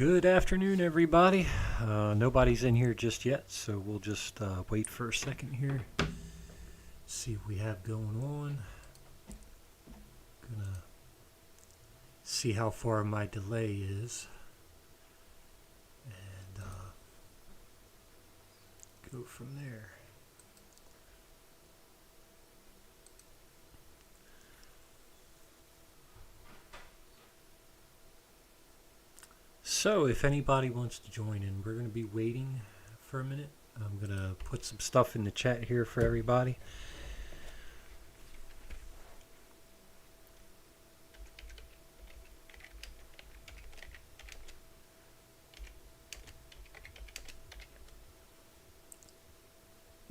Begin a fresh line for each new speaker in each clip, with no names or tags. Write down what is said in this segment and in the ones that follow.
Good afternoon, everybody. Nobody's in here just yet, so we'll just wait for a second here. See what we have going on. Gonna see how far my delay is, and go from there. So, if anybody wants to join in, we're going to be waiting for a minute. I'm going to put some stuff in the chat here for everybody.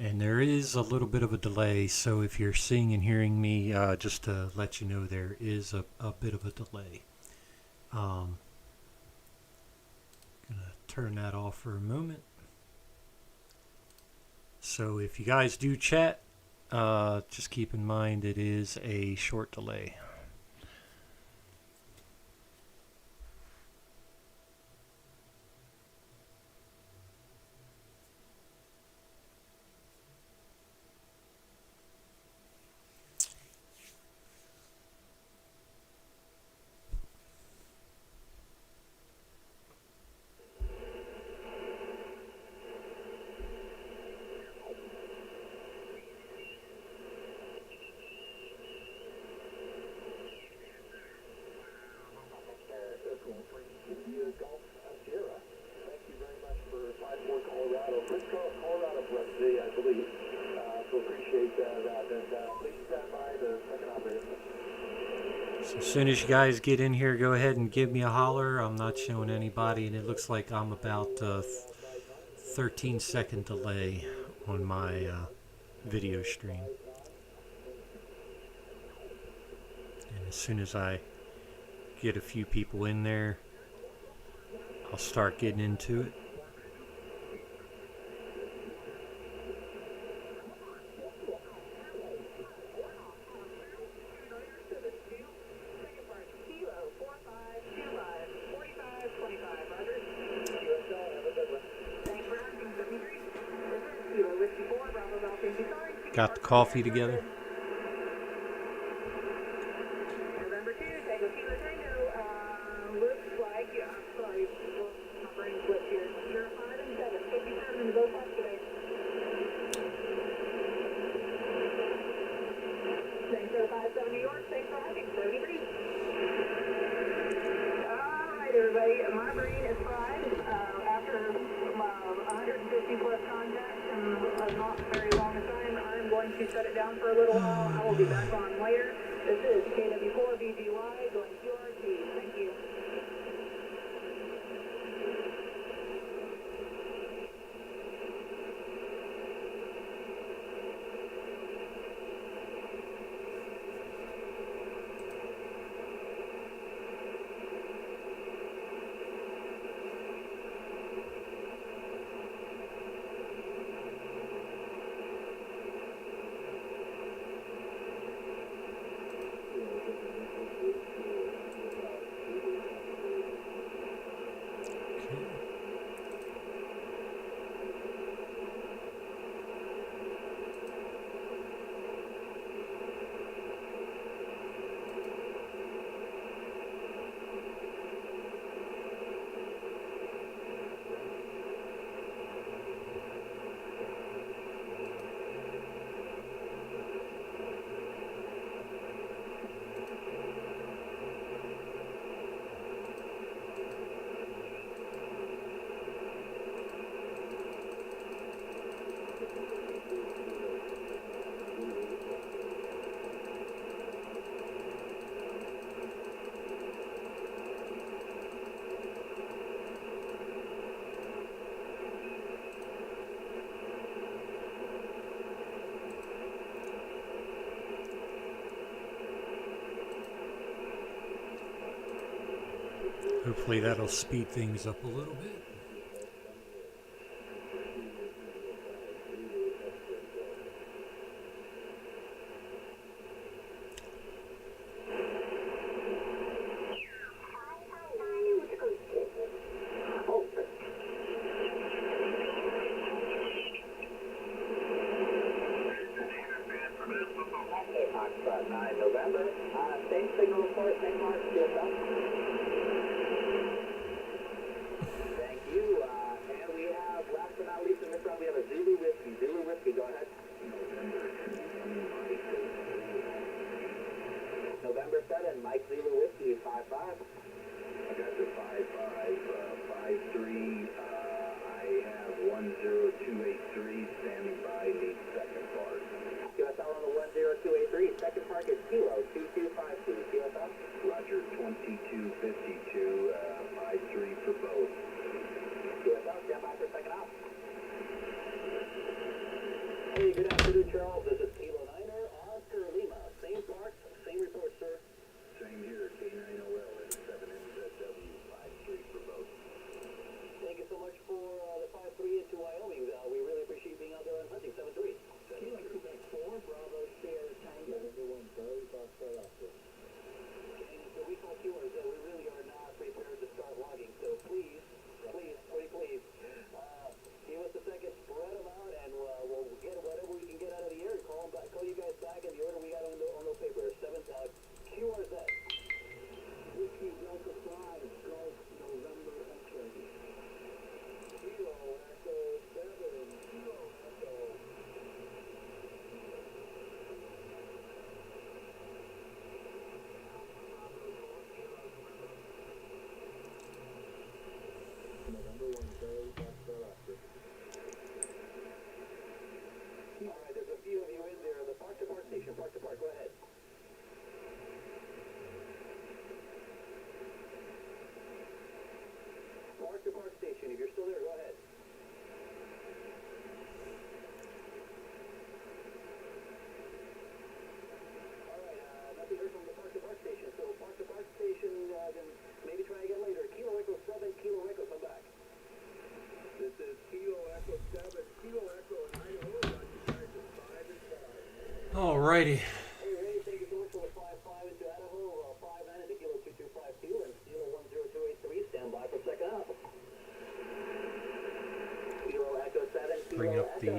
And there is a little bit of a delay, so if you're seeing and hearing me, just to let you know, there is a bit of a delay. Gonna turn that off for a moment. So if you guys do chat, just keep in mind it is a short delay. So as soon as you guys get in here, go ahead and give me a holler. I'm not showing anybody, and it looks like I'm about 13-second delay on my video stream. And as soon as I get a few people in there, I'll start getting into it. Got the coffee together. Hopefully that'll speed things up a little bit.
November. Same signal report, same mark, QSL. Thank you. And we have, last but not least in this round, we have a Zulu Whiskey. Zulu Whiskey, go ahead. November 7, Mike Zulu Whiskey, 5-5.
I got the 5-5, 5-3. I have 10283 standing by, need second part.
QSL on the 10283. Second park is Kilo 2252. QSL.
Roger, 2252, 5-3 for both.
QSL, stand by for second out. Hey, good afternoon, Charles. This is Kilo Niner, Oscar Lima. Same park, same report, sir.
Same here, K9OL and 7NZW, 5-3 for both.
Thank you so much for the 5-3 into Wyoming. We really appreciate being out there and hunting 7-3. Kilo Quebec 4, Bravo Sierra Tango. And so we call Qers that we really are not prepared to start logging. So please, give us a second, spread them out, and we'll get whatever we can get out of the air. Call you guys back in the order we got on the paper. QRZ. Whiskey Delta 5, Gulf, November X-ray. Kilo Echo 7, Kilo Echo. November 1, Charlie, Foxtrot Oscar. All right, there's a few of you in there. The Park to Park station, Park to Park, go ahead. Park to Park station, if you're still there, go ahead. All right, nothing heard from the Park to Park station. So Park to Park station, then maybe try again later. Kilo Echo 7, Kilo Echo, come back.
This is Kilo Echo 7, Kilo Echo in Idaho. Got you guys at 5 and 5.
Alrighty.
Hey, Ray, thank you so much for the 5-5 into Idaho, 5-9 into Kilo 2252, and Kilo 10283, stand by for second up. Kilo Echo 7, Kilo
Bring up
Echo,
the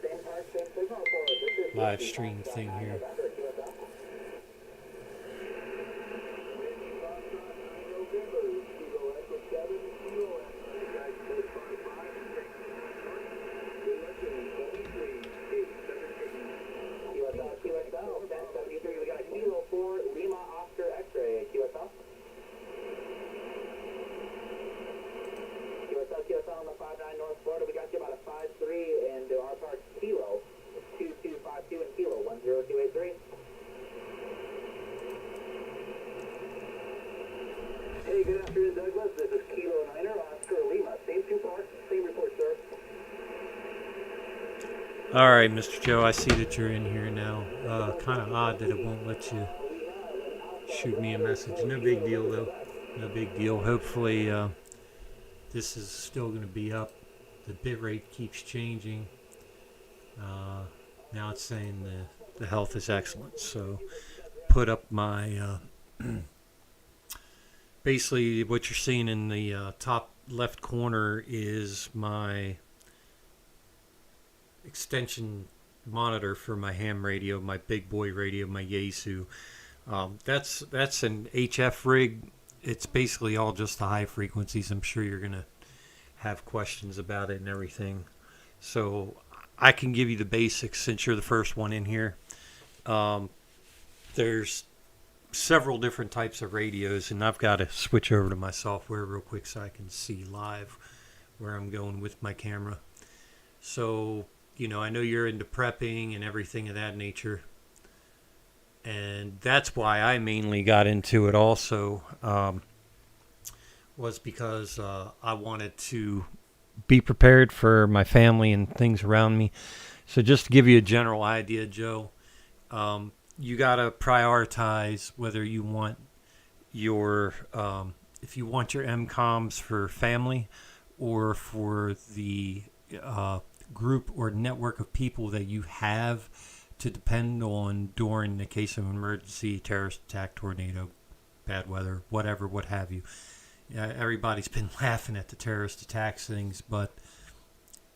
same park, same signal for us. This is
live stream thing here.
November, QSL.
Kilo Echo 7, Kilo Echo. You guys both 5-5 and take good luck in 73, 8, 17.
QSL, 1073, we got a Kilo 4, Lima Oscar X-ray, QSL. QSL on the 5-9 North Florida, we got you about a 5-3 into our park, Kilo 2252 and Kilo 10283. Hey, good afternoon, Douglas. This is Kilo Niner, Oscar Lima. Same two parks, same report, sir.
All right, Mr. Joe, I see that you're in here now. Kind of odd that it won't let you shoot me a message. No big deal, though. No big deal. Hopefully, this is still going to be up. The bit rate keeps changing. Now it's saying the health is excellent. So put up my... basically, what you're seeing in the top left corner is my extension monitor for my ham radio, my big boy radio, my Yaesu. That's an HF rig. It's basically all just the high frequencies. I'm sure you're gonna have questions about it and everything. So I can give you the basics since you're the first one in here. There's several different types of radios, and I've got to switch over to my software real quick so I can see live where I'm going with my camera. So, you know, I know you're into prepping and everything of that nature, and that's why I mainly got into it also, was because I wanted to be prepared for my family and things around me. So just to give you a general idea, Joe, you got to prioritize whether you want your, if you want your MCOMs for family or for the group or network of people that you have to depend on during the case of emergency, terrorist attack, tornado, bad weather, whatever, what have you. Everybody's been laughing at the terrorist attacks things, but,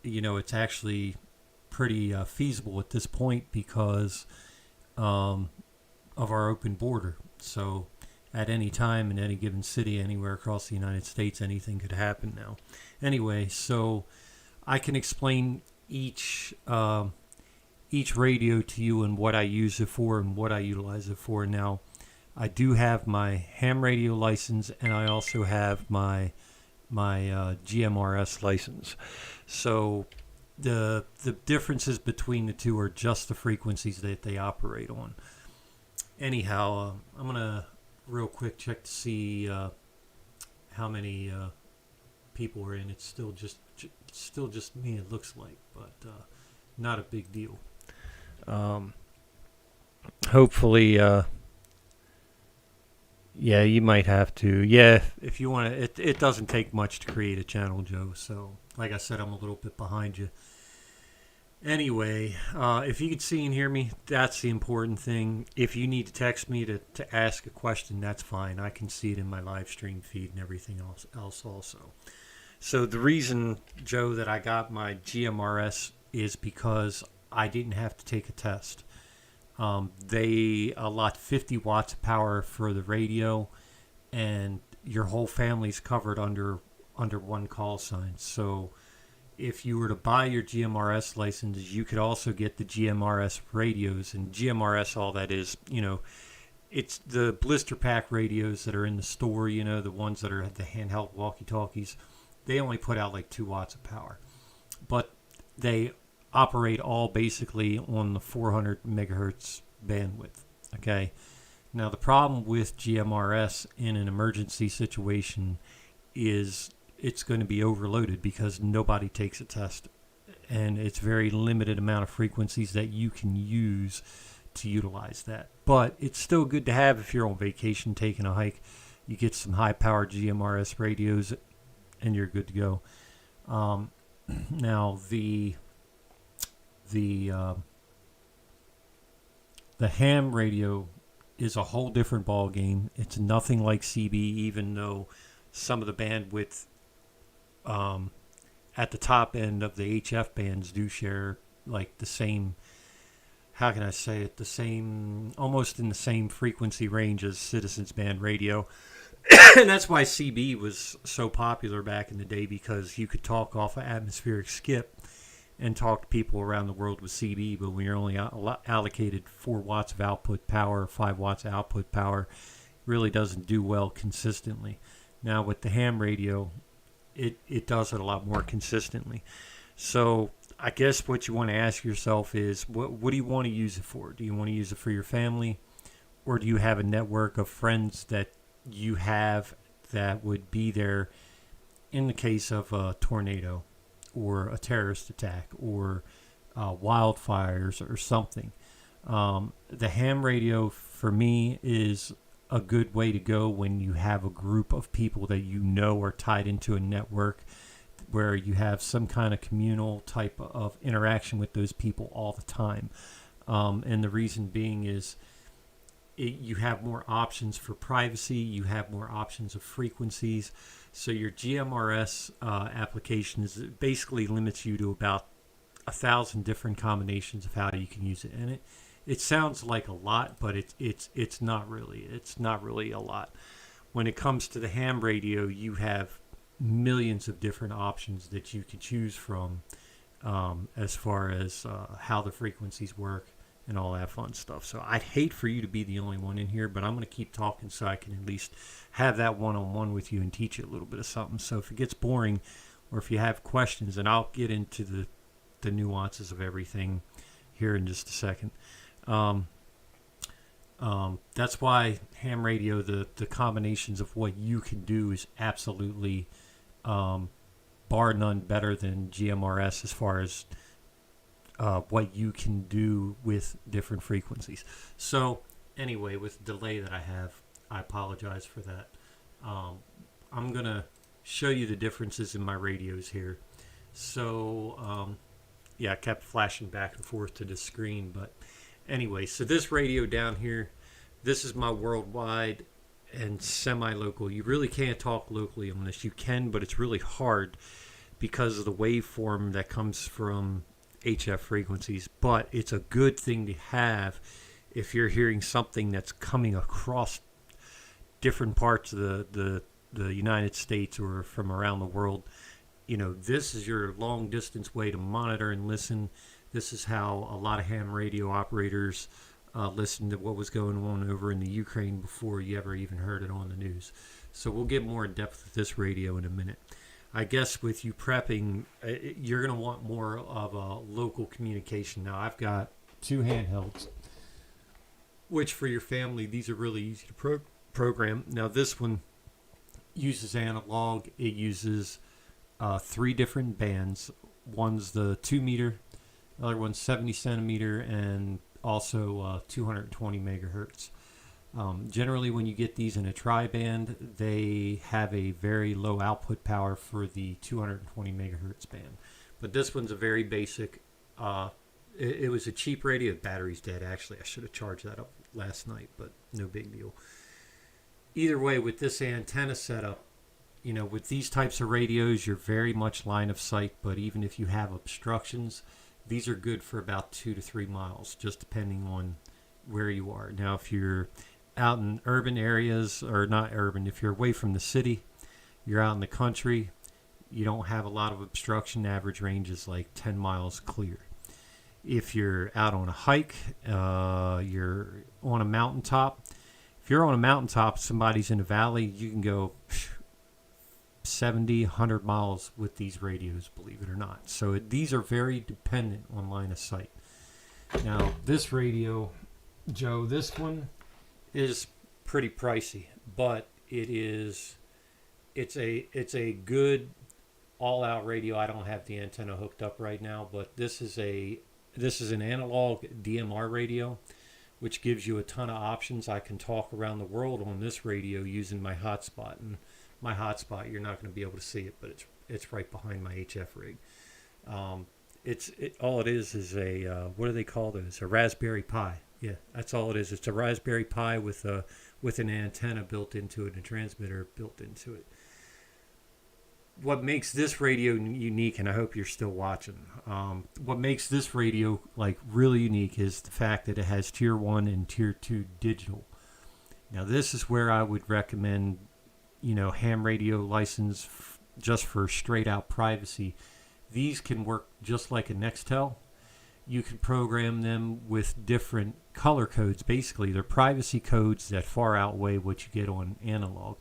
you know, it's actually pretty feasible at this point because a of our open border. So at any time in any given city, anywhere across the United States, anything could happen now. Anyway, so I can explain each radio to you and what I use it for and what I utilize it for. Now, I do have my ham radio license, and I also have my GMRS license. So the differences between the two are just the frequencies that they operate on. Anyhow, I'm gonna real quick check to see how many people are in. It's still just me. It looks like, but not a big deal. Hopefully, yeah, you might have to. Yeah, if you want to. It doesn't take much to create a channel, Joe. So, like I said, I'm a little bit behind you. Anyway, if you can see and hear me, that's the important thing. If you need to text me to ask a question, that's fine. I can see it in my live stream feed and everything else also. So the reason, Joe, that I got my GMRS is because I didn't have to take a test. They allot 50 watts of power for the radio, and your whole family's covered under one call sign. So if you were to buy your GMRS license, you could also get the GMRS radios. And GMRS, all that is, it's the blister pack radios that are in the store, the ones that are the handheld walkie-talkies. They only put out like 2 watts of power. But they operate all basically on the 400 megahertz bandwidth. Okay. Now, the problem with GMRS in an emergency situation is it's going to be overloaded because nobody takes a test, and it's very limited amount of frequencies that you can use to utilize that. But it's still good to have if you're on vacation taking a hike. You get some high powered GMRS radios and you're good to go. Now the ham radio is a whole different ball game. It's nothing like CB, even though some of the bandwidth at the top end of the HF bands do share like the same, how can I say it, almost in the same frequency range as Citizens Band radio. And that's why CB was so popular back in the day, because you could talk off of atmospheric skip and talk to people around the world with CB, but when you're only allocated 4 watts of output power, 5 watts of output power, really doesn't do well consistently. Now with the ham radio, it does it a lot more consistently. So I guess what you want to ask yourself is, what do you want to use it for? Do you want to use it for your family, or do you have a network of friends that you have that would be there in the case of a tornado or a terrorist attack or wildfires or something? The ham radio for me is a good way to go when you have a group of people that are tied into a network where you have some kind of communal type of interaction with those people all the time. And the reason being is you have more options for privacy, you have more options of frequencies. So your GMRS applications basically limits you to about 1,000 different combinations of how you can use it. And it sounds like a lot, but it's not really. It's not really a lot. When it comes to the ham radio, you have millions of different options that you can choose from as far as how the frequencies work and all that fun stuff. So I'd hate for you to be the only one in here, but I'm going to keep talking so I can at least have that one-on-one with you and teach you a little bit of something. So if it gets boring or if you have questions, and I'll get into the nuances of everything here in just a second. That's why ham radio, the combinations of what you can do is absolutely bar none better than GMRS as far as what you can do with different frequencies. So anyway, with the delay that I have, I apologize for that. I'm going to show you the differences in my radios here. So yeah, I kept flashing back and forth to the screen, but anyway, so this radio down here, this is my worldwide and semi-local. You really can't talk locally on this. You can, but it's really hard because of the waveform that comes from HF frequencies. But it's a good thing to have if you're hearing something that's coming across different parts of the United States or from around the world, this is your long distance way to monitor and listen. This is how a lot of ham radio operators listened to what was going on over in the Ukraine before you ever even heard it on the news. So we'll get more in depth with this radio in a minute. I guess with you prepping, you're going to want more of a local communication. Now, I've got 2 handhelds, which for your family, these are really easy to program. Now, this one uses analog. It uses 3 different bands. One's the 2 meter, the other one's 70 centimeter, and also 220 megahertz. Generally, when you get these in a tri-band, they have a very low output power for the 220 megahertz band. But this one's a very basic. It was a cheap radio. The battery's dead, actually. I should have charged that up last night, but no big deal. Either way, with this antenna setup, with these types of radios, you're very much line of sight. But even if you have obstructions, these are good for about 2 to 3 miles, just depending on where you are. Now, if you're out in urban areas, or not urban, if you're away from the city, you're out in the country, you don't have a lot of obstruction, average range is like 10 miles clear. If you're out on a hike, you're on a mountaintop. If you're on a mountaintop, somebody's in a valley, you can go 70, 100 miles with these radios, believe it or not. So these are very dependent on line of sight. Now, this radio, Joe, this one is pretty pricey, but it's a good all-out radio. I don't have the antenna hooked up right now, but this is an analog DMR radio, which gives you a ton of options. I can talk around the world on this radio using my hotspot, and my hotspot, you're not going to be able to see it, but it's right behind my HF rig. All it is a what do they call those? A Raspberry Pi. Yeah, that's all it is. It's a Raspberry Pi with an antenna built into it and a transmitter built into it. What makes this radio unique, and I hope you're still watching, what makes this radio really unique is the fact that it has Tier 1 and Tier 2 digital. Now, this is where I would recommend, ham radio license just for straight out privacy. These can work just like a Nextel. You can program them with different color codes. Basically, they're privacy codes that far outweigh what you get on analog.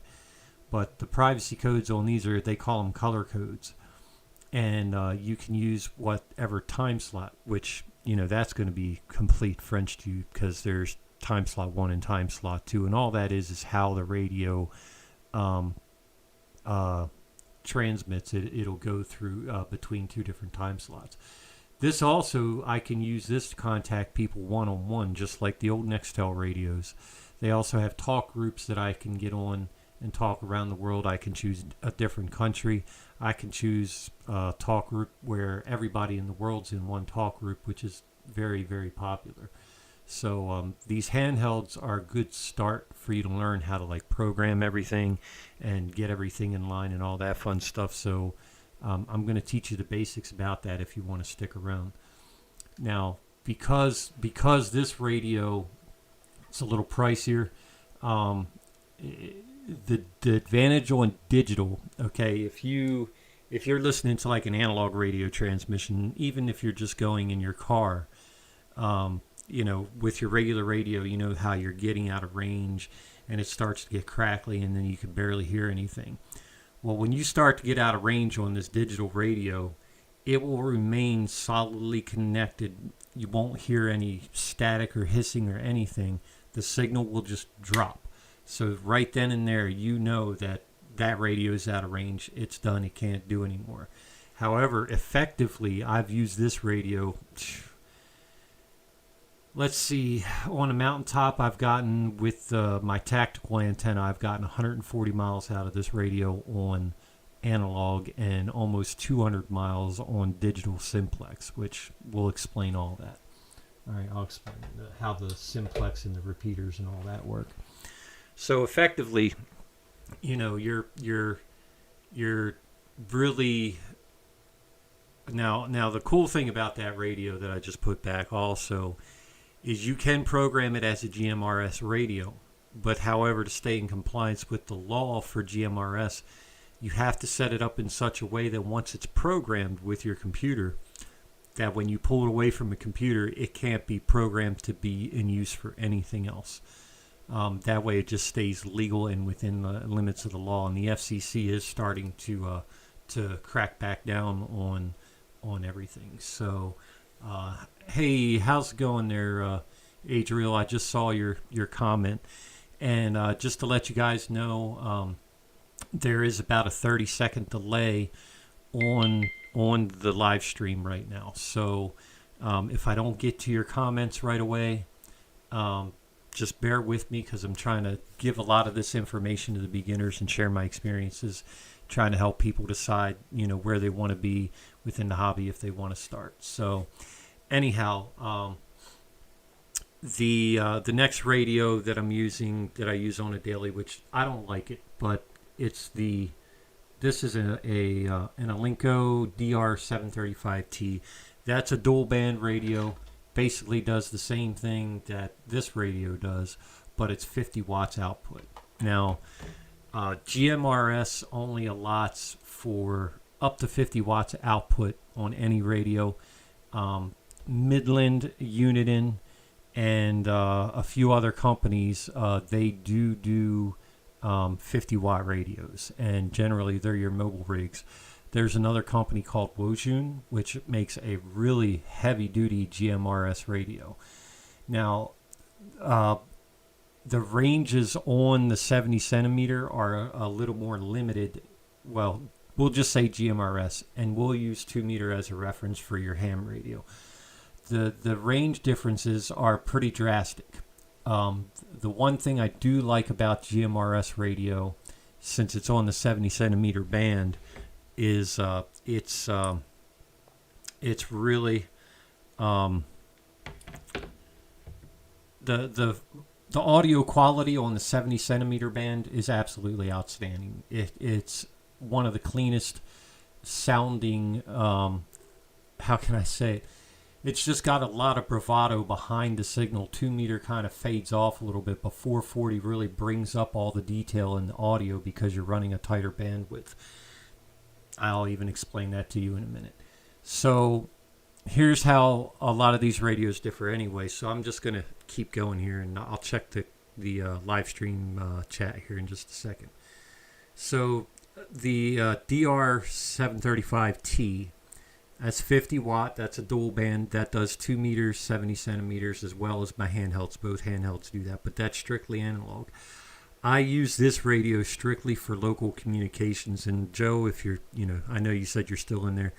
But the privacy codes on these they call them color codes. And you can use whatever time slot, which, that's going to be complete French to you because there's time slot 1 and time slot 2. And all that is how the radio transmits it. It'll go through between 2 different time slots. This also, I can use this to contact people one-on-one, just like the old Nextel radios. They also have talk groups that I can get on and talk around the world. I can choose a different country. I can choose a talk group where everybody in the world's in one talk group, which is very, very popular. So these handhelds are a good start for you to learn how to program everything and get everything in line and all that fun stuff. So I'm going to teach you the basics about that if you want to stick around. Now, because this radio is a little pricier, the advantage on digital, okay, if you're listening to an analog radio transmission, even if you're just going in your car, with your regular radio, how you're getting out of range and it starts to get crackly and then you can barely hear anything. Well, when you start to get out of range on this digital radio, it will remain solidly connected. You won't hear any static or hissing or anything. The signal will just drop. So right then and there, that radio is out of range. It's done. It can't do anymore. However, effectively, I've used this radio. Let's see, on a mountaintop, I've gotten, with my tactical antenna, I've gotten 140 miles out of this radio on analog and almost 200 miles on digital simplex, which will explain all that. All right, I'll explain how the simplex and the repeaters and all that work. So effectively, you're really... Now the cool thing about that radio that I just put back also is you can program it as a GMRS radio, but however, to stay in compliance with the law for GMRS, you have to set it up in such a way that once it's programmed with your computer, that when you pull it away from a computer, it can't be programmed to be in use for anything else. That way it just stays legal and within the limits of the law. And the FCC is starting to crack back down on everything. So, hey, how's it going there, Adriel? I just saw your comment. And just to let you guys know, there is about a 30-second delay on the live stream right now. So if I don't get to your comments right away, just bear with me, because I'm trying to give a lot of this information to the beginners and share my experiences, trying to help people decide, where they want to be within the hobby if they want to start. So anyhow, the next radio that I'm using, that I use on a daily, which I don't like it, but this is an Alinco DR735T. That's a dual band radio. Basically does the same thing that this radio does, but it's 50 watts output. Now, GMRS only allots for up to 50 watts output on any radio. Midland, Uniden, and a few other companies, they do 50 watt radios, and generally they're your mobile rigs. There's another company called Wojun, which makes a really heavy duty GMRS radio. Now, the ranges on the 70 centimeter are a little more limited. Well, we'll just say GMRS, and we'll use 2 meter as a reference for your ham radio. The range differences are pretty drastic. The one thing I do like about GMRS radio, since it's on the 70 centimeter band, is it's really the audio quality on the 70 centimeter band is absolutely outstanding. It's one of the cleanest sounding, how can I say it? It's just got a lot of bravado behind the signal. 2 meter kind of fades off a little bit, but 440 really brings up all the detail in the audio because you're running a tighter bandwidth. I'll even explain that to you in a minute. So here's how a lot of these radios differ anyway. So I'm just going to keep going here, and I'll check the live stream chat here in just a second. So the DR735T, that's 50 watt. That's a dual band. That does 2 meters, 70 centimeters, as well as my handhelds. Both handhelds do that, but that's strictly analog. I use this radio strictly for local communications. And Joe, if you're, I know you said you're still in there.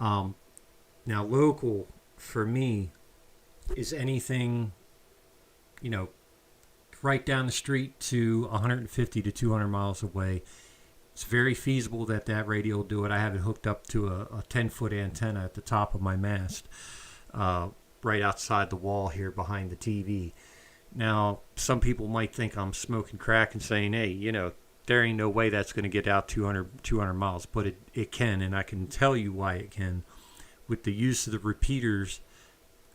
Now, local for me is anything, right down the street to 150 to 200 miles away. It's very feasible that radio will do it. I have it hooked up to a 10-foot antenna at the top of my mast, right outside the wall here behind the TV. Now, some people might think I'm smoking crack and saying, hey, there ain't no way that's going to get out 200 miles, but it can, and I can tell you why it can. With the use of the repeaters,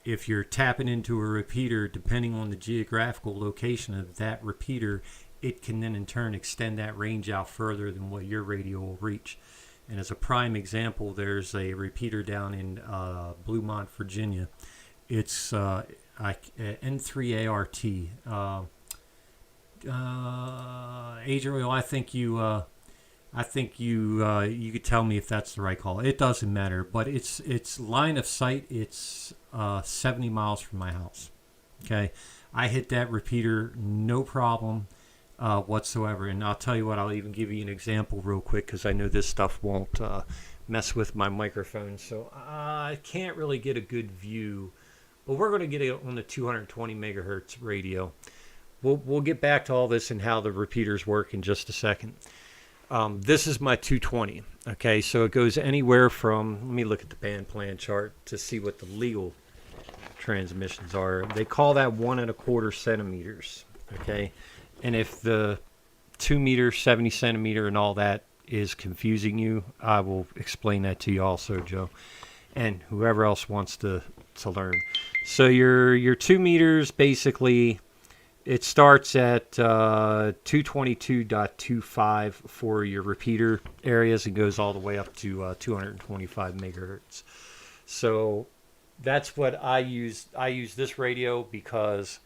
if you're tapping into a repeater, depending on the geographical location of that repeater, it can then in turn extend that range out further than what your radio will reach. And as a prime example, there's a repeater down in Bluemont, Virginia. It's N3ART. Adriel, I think you could tell me if that's the right call. It doesn't matter, but it's line of sight. It's 70 miles from my house. Okay, I hit that repeater no problem whatsoever. And I'll tell you what, I'll even give you an example real quick, because I know this stuff won't mess with my microphone, so I can't really get a good view. But we're going to get it on the 220 megahertz radio. We'll get back to all this and how the repeaters work in just a second. This is my 220. Okay, so it goes anywhere from, let me look at the band plan chart to see what the legal transmissions are. They call that 1 1/4 centimeters. Okay, and if the 2 meter, 70 centimeter, and all that is confusing you, I will explain that to you also, Joe, and whoever else wants to learn. So your 2 meters basically, it starts at 222.25 for your repeater areas and goes all the way up to 225 megahertz. So that's what I use. I use this radio because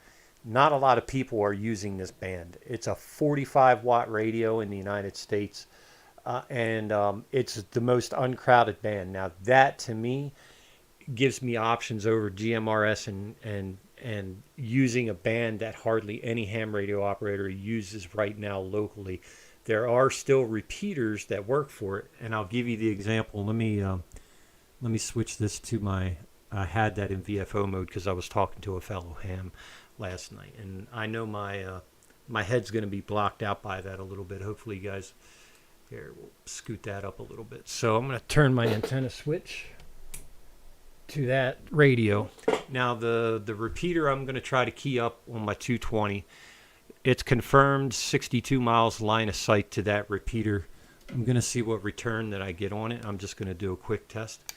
not a lot of people are using this band. It's a 45 watt radio in the United States, and it's the most uncrowded band. Now that to me gives me options over GMRS and using a band that hardly any ham radio operator uses right now locally. There are still repeaters that work for it, and I'll give you the example. Let me switch this to my. I had that in VFO mode because I was talking to a fellow ham last night, and I know my head's going to be blocked out by that a little bit. Hopefully, you guys here we'll scoot that up a little bit. So I'm going to turn my antenna switch to that radio. Now the repeater I'm going to try to key up on my 220. It's confirmed 62 miles line of sight to that repeater. I'm going to see what return that I get on it. I'm just going to do a quick test.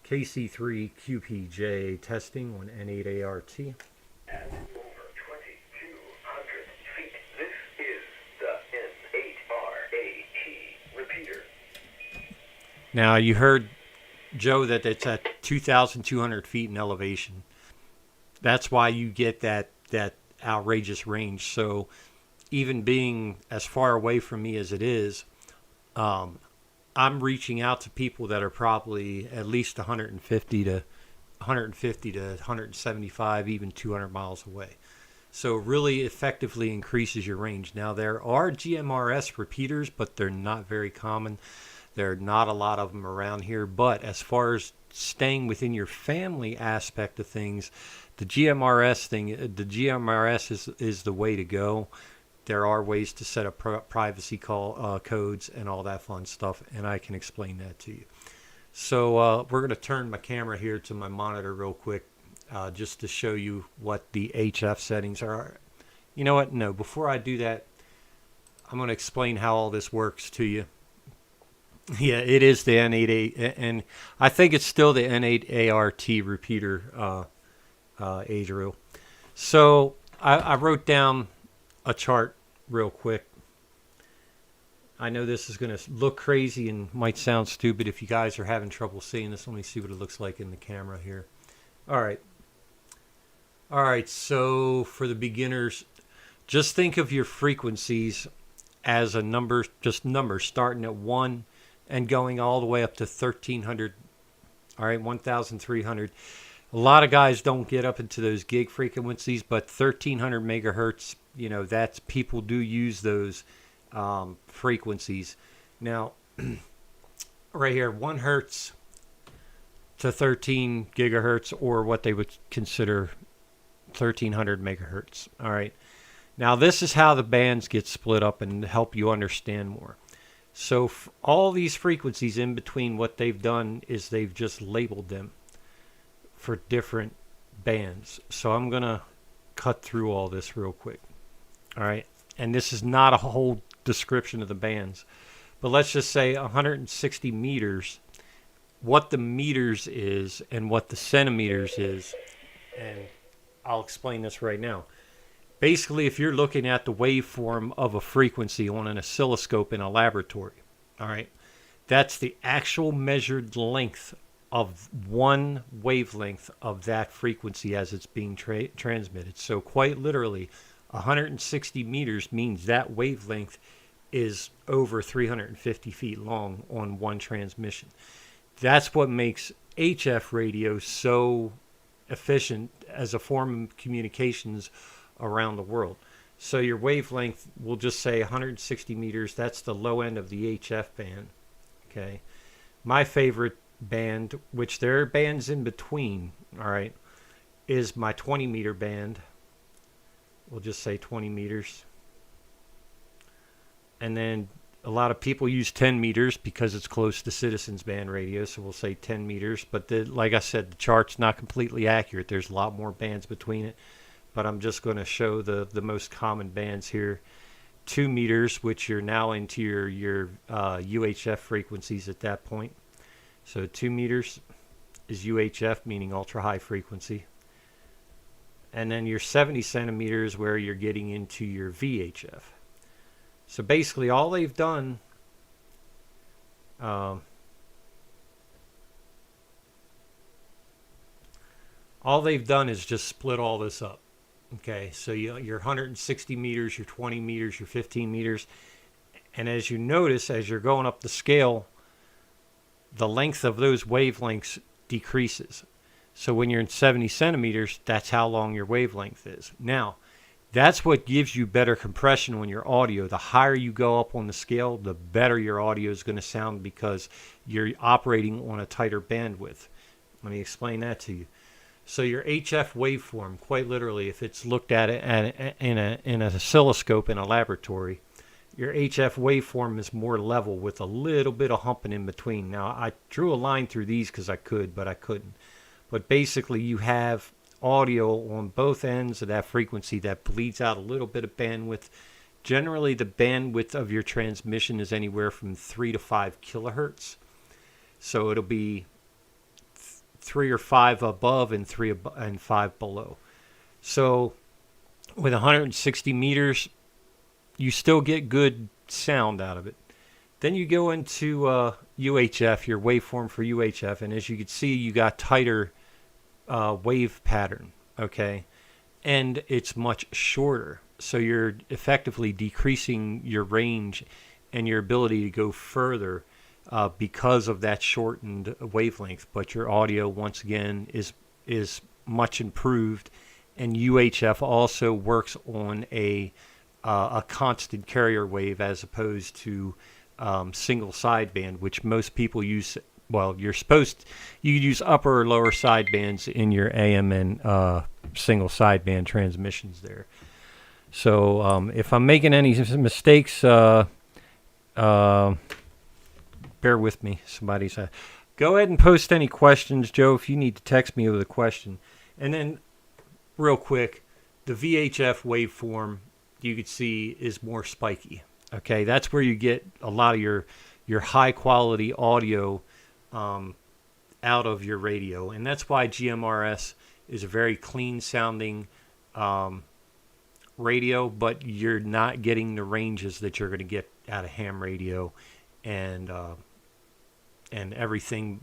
KC3QPJ testing on N8ART.
At over 2,200 feet, this is the N8RAT repeater.
Now you heard, Joe, that it's at 2,200 feet in elevation. That's why you get that outrageous range. So even being as far away from me as it is, I'm reaching out to people that are probably at least 150 to 175, even 200 miles away. So really effectively increases your range. Now there are GMRS repeaters, but they're not very common. There are not a lot of them around here. But as far as staying within your family aspect of things, the GMRS is the way to go. There are ways to set up privacy codes and all that fun stuff, and I can explain that to you. So we're going to turn my camera here to my monitor real quick, just to show you what the HF settings are. You know what? No, before I do that, I'm going to explain how all this works to you. Yeah, it is the N8A, and I think it's still the N8ART repeater, Adriel. So I wrote down a chart real quick. I know this is going to look crazy and might sound stupid if you guys are having trouble seeing this. Let me see what it looks like in the camera here. All right, so for the beginners, just think of your frequencies as a number, just numbers starting at 1 and going all the way up to 1,300, all right, 1,300. A lot of guys don't get up into those gig frequencies, but 1,300 megahertz, you know, that's, people do use those frequencies. Now, right here, 1 hertz to 13 gigahertz, or what they would consider 1,300 megahertz. All right. Now, this is how the bands get split up and help you understand more. So all these frequencies in between, what they've done is they've just labeled them for different bands. So I'm going to cut through all this real quick. All right. And this is not a whole description of the bands, but let's just say 160 meters, what the meters is and what the centimeters is. And I'll explain this right now. Basically, if you're looking at the waveform of a frequency on an oscilloscope in a laboratory, all right, that's the actual measured length of one wavelength of that frequency as it's being transmitted. So quite literally, 160 meters means that wavelength is over 350 feet long on one transmission. That's what makes HF radio so efficient as a form of communications around the world. So your wavelength, we'll just say 160 meters. That's the low end of the HF band. Okay. My favorite band, which there are bands in between, all right, is my 20 meter band. We'll just say 20 meters. And then a lot of people use 10 meters because it's close to Citizens band radio, so we'll say 10 meters. But like I said, the chart's not completely accurate. There's a lot more bands between it. But I'm just going to show the most common bands here. 2 meters, which you're now into your UHF frequencies at that point. So 2 meters is UHF, meaning ultra high frequency. and then your 70 centimeters where you're getting into your VHF. So basically all they've done is just split all this up. Okay, so your 160 meters, your 20 meters, your 15 meters, and as you notice, as you're going up the scale, the length of those wavelengths decreases. So when you're in 70 centimeters, that's how long your wavelength is. Now, that's what gives you better compression on your audio. The higher you go up on the scale, the better your audio is going to sound because you're operating on a tighter bandwidth. Let me explain that to you. So your HF waveform, quite literally, if it's looked at it in an oscilloscope in a laboratory, your HF waveform is more level with a little bit of humping in between. Now, I drew a line through these because I could, but I couldn't. But basically, you have audio on both ends of that frequency that bleeds out a little bit of bandwidth. Generally, the bandwidth of your transmission is anywhere from 3 to 5 kilohertz. So it'll be 3 or 5 above and 5 below. So with 160 meters, you still get good sound out of it. Then you go into UHF, your waveform for UHF, and as you can see, you got tighter wave pattern, okay? And it's much shorter. So you're effectively decreasing your range and your ability to go further because of that shortened wavelength. But your audio, once again, is much improved. And UHF also works on a constant carrier wave as opposed to single sideband, which most people use. Well, you use upper or lower sidebands in your AM and single sideband transmissions there. So if I'm making any mistakes, bear with me. Somebody's go ahead and post any questions, Joe, if you need to text me with a question. And then real quick, the VHF waveform you could see is more spiky. Okay, that's where you get a lot of your high quality audio out of your radio, and that's why GMRS is a very clean sounding radio, but you're not getting the ranges that you're going to get out of ham radio and everything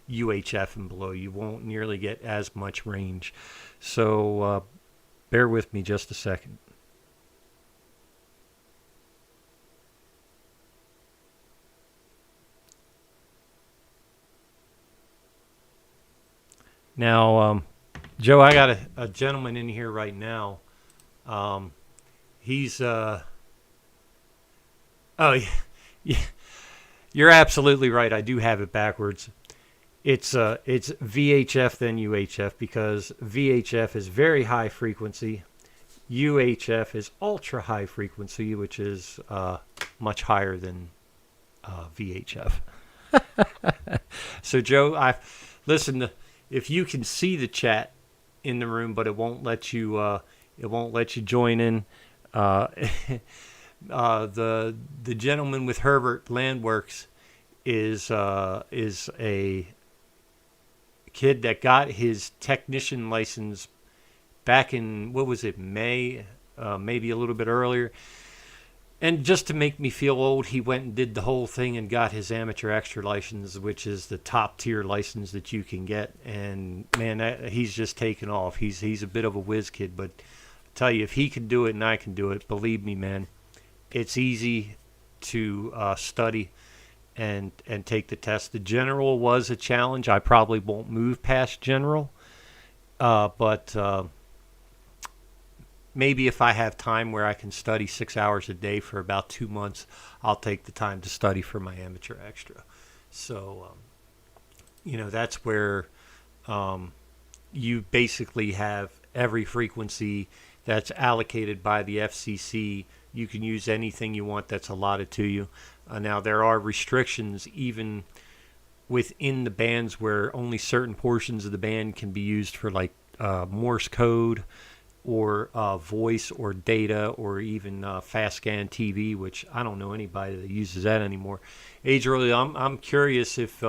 UHF and below. You won't nearly get as much range. So bear with me just a second. Now, Joe, I got a gentleman in here right now. He's oh yeah, you're absolutely right. I do have it backwards. It's VHF then UHF because VHF is very high frequency. UHF is ultra high frequency, which is much higher than VHF. So, Joe, listen. If you can see the chat in the room, but it won't let you join in. The gentleman with Herbert Landworks is a kid that got his technician license back in, what was it, May, maybe a little bit earlier. And just to make me feel old, he went and did the whole thing and got his amateur extra license, which is the top tier license that you can get. And man, he's just taken off. He's a bit of a whiz kid, but I tell you, if he can do it and I can do it, believe me, man, it's easy to study and take the test. The general was a challenge. I probably won't move past general, but maybe if I have time where I can study 6 hours a day for about 2 months, I'll take the time to study for my amateur extra. So, that's where you basically have every frequency that's allocated by the FCC. You can use anything you want that's allotted to you. Now, there are restrictions even within the bands where only certain portions of the band can be used for, like Morse code, or voice or data, or even fast scan TV, which I don't know anybody that uses that anymore. Adriel, I'm curious if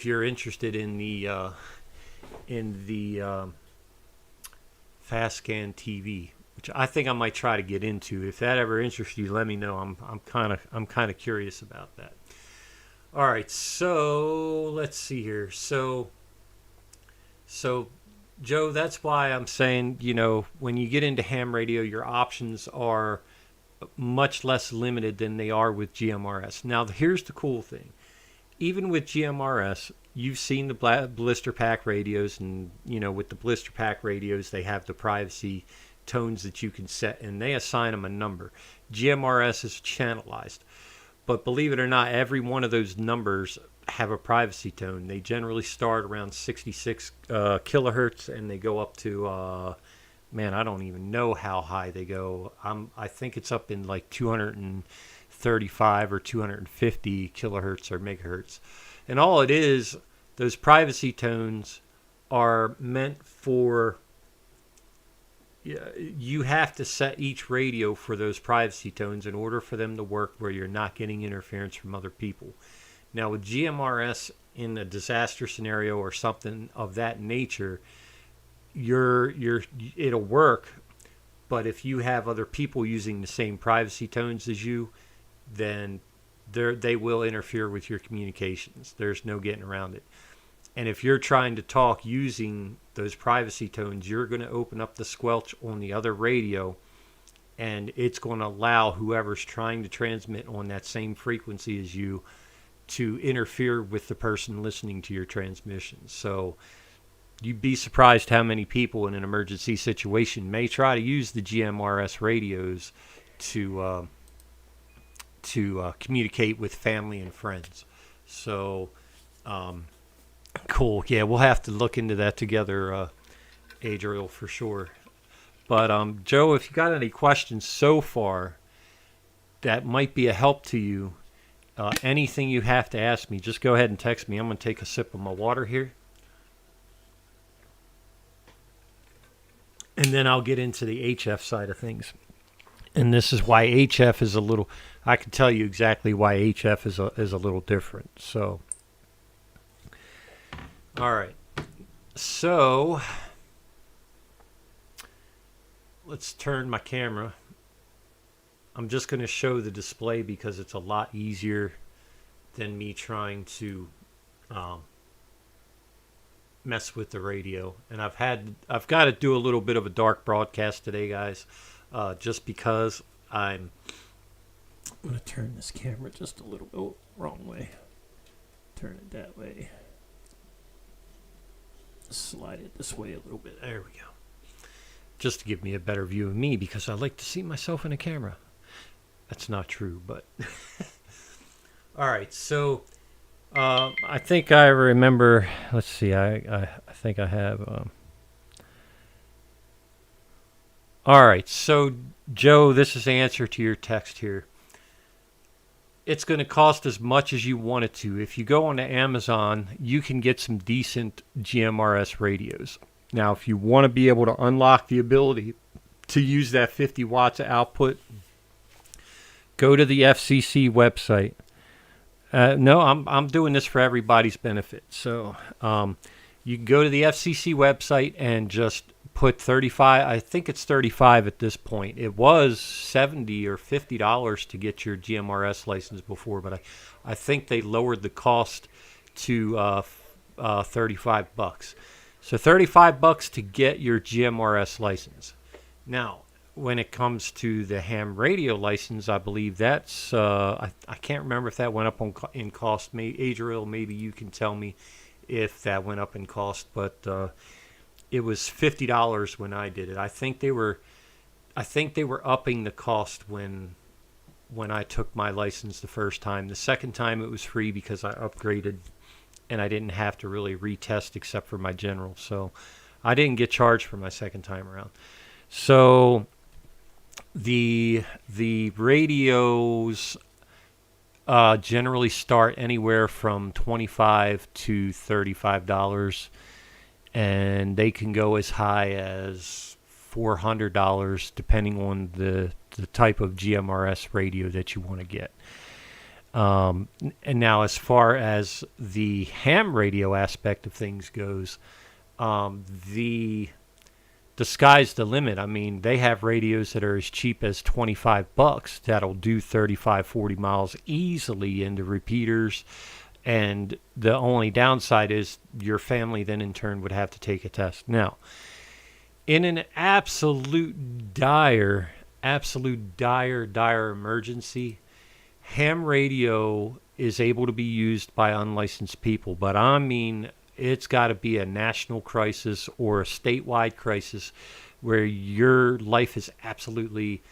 you're interested in the FastScan TV, which I think I might try to get into. If that ever interests you, let me know. I'm kind of curious about that. All right, so let's see here. So Joe, that's why I'm saying, when you get into ham radio, your options are much less limited than they are with GMRS. Now, here's the cool thing. Even with GMRS, you've seen the blister pack radios, and, with the blister pack radios, they have the privacy tones that you can set, and they assign them a number. GMRS is channelized. But believe it or not, every one of those numbers have a privacy tone. They generally start around 66 kilohertz, and they go up to, I don't even know how high they go. I think it's up in like 235 or 250 kilohertz or megahertz. And all it is, those privacy tones are meant for, you have to set each radio for those privacy tones in order for them to work where you're not getting interference from other people. Now with GMRS, in a disaster scenario or something of that nature, it'll work, but if you have other people using the same privacy tones as you, then they will interfere with your communications. There's no getting around it. And if you're trying to talk using those privacy tones, you're going to open up the squelch on the other radio, and it's going to allow whoever's trying to transmit on that same frequency as you to interfere with the person listening to your transmissions. So you'd be surprised how many people in an emergency situation may try to use the GMRS radios to communicate with family and friends. So cool. Yeah, we'll have to look into that together, Adriel, for sure. But Joe, if you got any questions so far that might be a help to you, anything you have to ask me, just go ahead and text me. I'm going to take a sip of my water here. And then I'll get into the HF side of things. And this is why HF is I can tell you exactly why HF is a little different. So, all right. So, let's turn my camera. I'm just going to show the display because it's a lot easier than me trying to mess with the radio. And I've got to do a little bit of a dark broadcast today, guys, just because I'm going to turn this camera just a little bit wrong way. Turn it that way. Slide it this way a little bit. There we go. Just to give me a better view of me, because I like to see myself in a camera. That's not true, but all right. So I think I remember. Let's see. I think I have. All right. So Joe, this is the answer to your text here. It's going to cost as much as you want it to. If you go onto Amazon, you can get some decent GMRS radios. Now, if you want to be able to unlock the ability to use that 50 watts of output, go to the FCC website. No, I'm doing this for everybody's benefit. So you can go to the FCC website and just put 35. I think it's 35 at this point. It was $70 or $50 to get your GMRS license before, but I think they lowered the cost to $35. So $35 to get your GMRS license. Now, when it comes to the ham radio license, I believe that's I can't remember if that went up in cost. Adriel, maybe you can tell me if that went up in cost, but it was $50 when I did it. I think they were upping the cost when I took my license the first time. The second time it was free because I upgraded and I didn't have to really retest except for my general. So I didn't get charged for my second time around. So the radios generally start anywhere from $25 to $35, and they can go as high as $400 depending on the type of GMRS radio that you want to get. And now, as far as the ham radio aspect of things goes, the the sky's the limit. I mean, they have radios that are as cheap as $25 that'll do 35, 40 miles easily into repeaters. And the only downside is your family then in turn would have to take a test. Now, in an absolute dire emergency, ham radio is able to be used by unlicensed people. But I mean, it's got to be a national crisis or a statewide crisis where your life is absolutely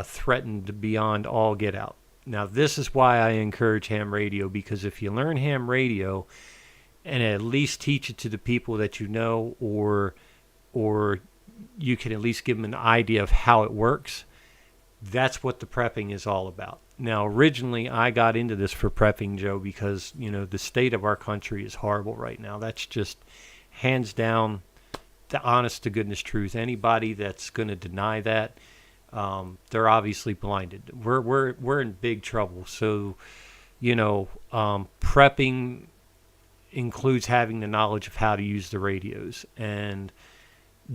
threatened beyond all get out. Now, this is why I encourage ham radio, because if you learn ham radio and at least teach it to the people that you know, or you can at least give them an idea of how it works, that's what the prepping is all about. Now, originally, I got into this for prepping, Joe, because, the state of our country is horrible right now. That's just hands down the honest to goodness truth. Anybody that's going to deny that, they're obviously blinded. We're in big trouble. So, prepping includes having the knowledge of how to use the radios, and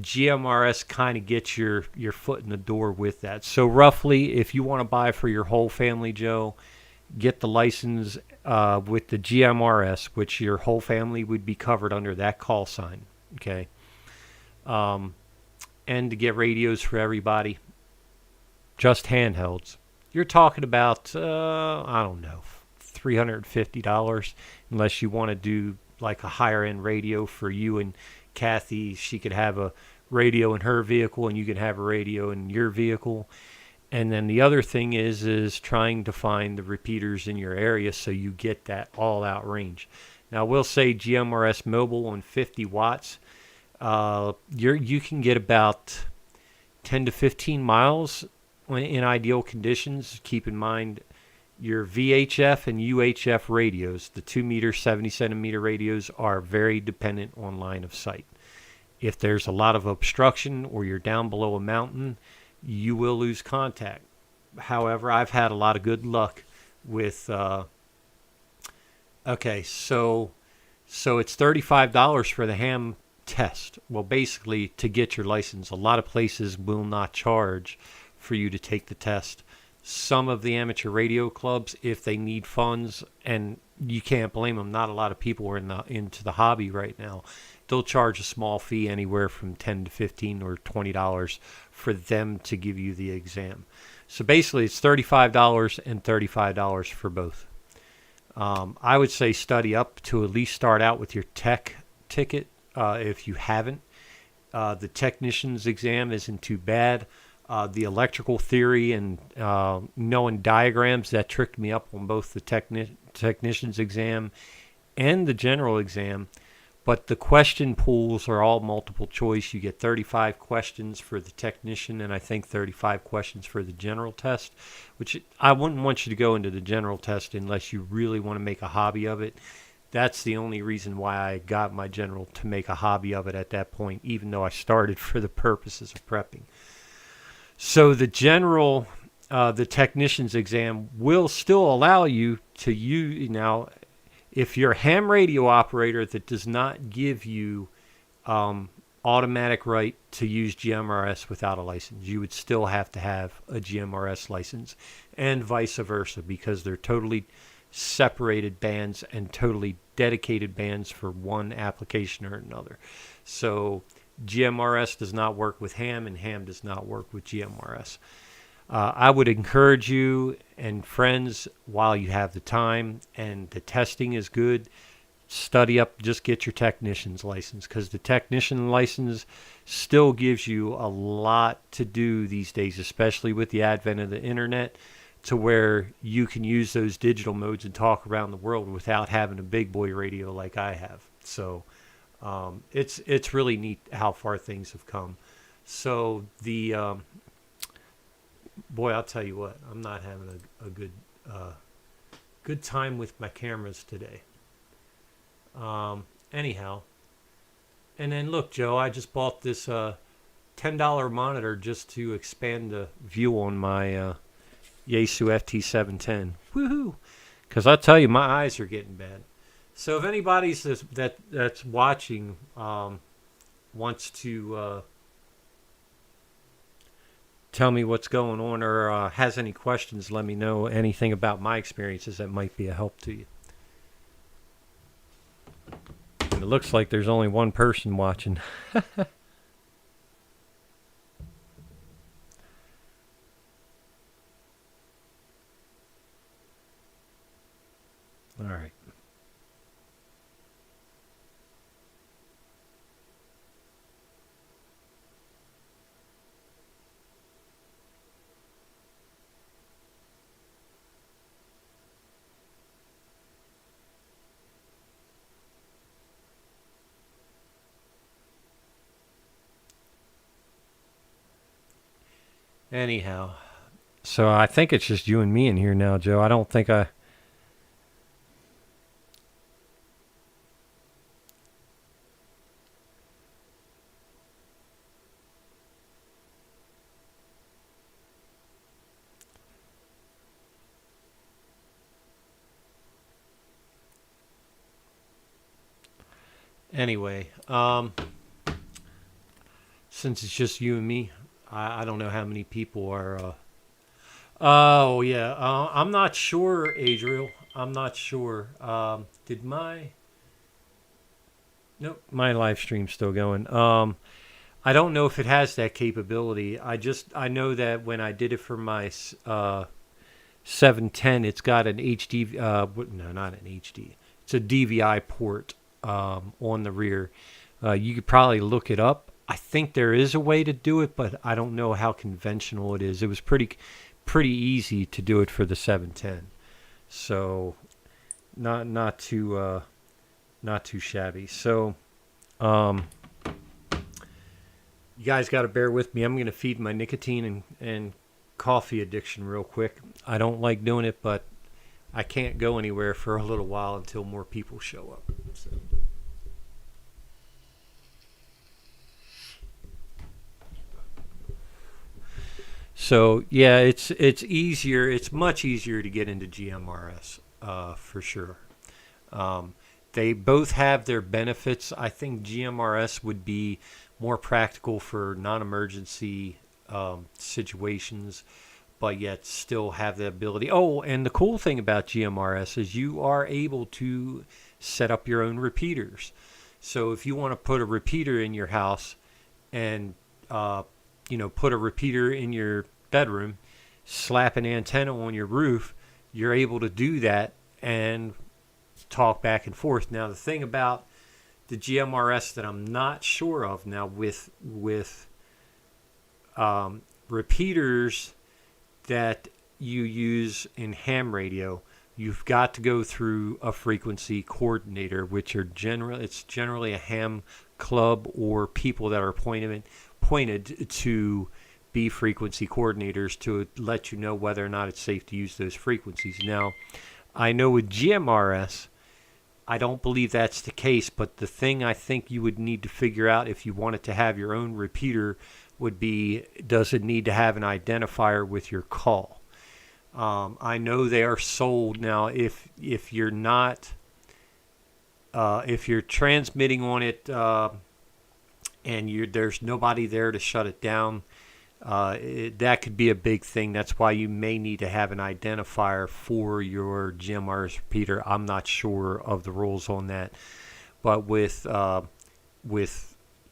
GMRS kind of gets your foot in the door with that. So roughly, if you want to buy for your whole family, Joe, get the license with the GMRS, which your whole family would be covered under that call sign, okay? And to get radios for everybody, just handhelds, you're talking about, I don't know, $350, unless you want to do like a higher end radio for you and Kathy. She could have a radio in her vehicle and you can have a radio in your vehicle. And then the other thing is trying to find the repeaters in your area so you get that all out range. Now, we'll say GMRS mobile on 50 watts, you can get about 10 to 15 miles in ideal conditions. Keep in mind your VHF and UHF radios, the 2 meter, 70 centimeter radios, are very dependent on line of sight. If there's a lot of obstruction or you're down below a mountain, you will lose contact. However, I've had a lot of good luck with, okay, so it's $35 for the ham test. Well, basically, to get your license, a lot of places will not charge for you to take the test. Some of the amateur radio clubs, if they need funds, and you can't blame them, not a lot of people are into the hobby right now, they'll charge a small fee, anywhere from $10 to $15 or $20 for them to give you the exam. So basically, it's $35 and $35 for both. I would say study up to at least start out with your tech ticket if you haven't. The technician's exam isn't too bad. The electrical theory and knowing diagrams, that tricked me up on both the technician's exam and the general exam. But the question pools are all multiple choice. You get 35 questions for the technician and I think 35 questions for the general test, which I wouldn't want you to go into the general test unless you really want to make a hobby of it. That's the only reason why I got my general, to make a hobby of it at that point, even though I started for the purposes of prepping. So the general, the technician's exam will still allow you to use, now, if you're a ham radio operator that does not give you automatic right to use GMRS without a license, you would still have to have a GMRS license, and vice versa, because they're totally separated bands and totally dedicated bands for one application or another. So GMRS does not work with ham, and ham does not work with GMRS. I would encourage you and friends, while you have the time and the testing is good, study up, just get your technician's license, because the technician license still gives you a lot to do these days, especially with the advent of the internet, to where you can use those digital modes and talk around the world without having a big boy radio like I have. So it's really neat how far things have come. So the boy, I'll tell you what, I'm not having a good time with my cameras today. Anyhow, and then look, Joe, I just bought this $10 monitor just to expand the view on my Yaesu FT710. Woohoo! Because I tell you, my eyes are getting bad. So if anybody's that's watching wants to tell me what's going on, or has any questions, let me know anything about my experiences that might be a help to you. And it looks like there's only one person watching. All right. Anyhow, so I think it's just you and me in here now, Joe. I don't think I. Anyway, since it's just you and me, I don't know how many people are. Oh yeah, I'm not sure, Adriel. I'm not sure. Did my Nope, my live stream's still going. I don't know if it has that capability. I know that when I did it for my 710, it's got an HD. No, not an HD. It's a DVI port on the rear. You could probably look it up. I think there is a way to do it, but I don't know how conventional it is. It was pretty easy to do it for the 710, so not too shabby. So, you guys got to bear with me. I'm going to feed my nicotine and coffee addiction real quick. I don't like doing it, but I can't go anywhere for a little while until more people show up. So yeah, it's easier. It's much easier to get into GMRS for sure. They both have their benefits. I think GMRS would be more practical for non-emergency situations, but yet still have the ability. Oh, and the cool thing about GMRS is you are able to set up your own repeaters. So if you want to put a repeater in your house and put a repeater in your bedroom, slap an antenna on your roof, you're able to do that and talk back and forth. Now, the thing about the GMRS that I'm not sure of now with repeaters that you use in ham radio, you've got to go through a frequency coordinator, which are generally a ham club or people that are appointed to be frequency coordinators to let you know whether or not it's safe to use those frequencies. Now, I know with GMRS, I don't believe that's the case, but the thing I think you would need to figure out if you wanted to have your own repeater would be, does it need to have an identifier with your call? I know they are sold now. If you're not, if you're transmitting on it and there's nobody there to shut it down, that could be a big thing. That's why you may need to have an identifier for your GMRS repeater. I'm not sure of the rules on that, but with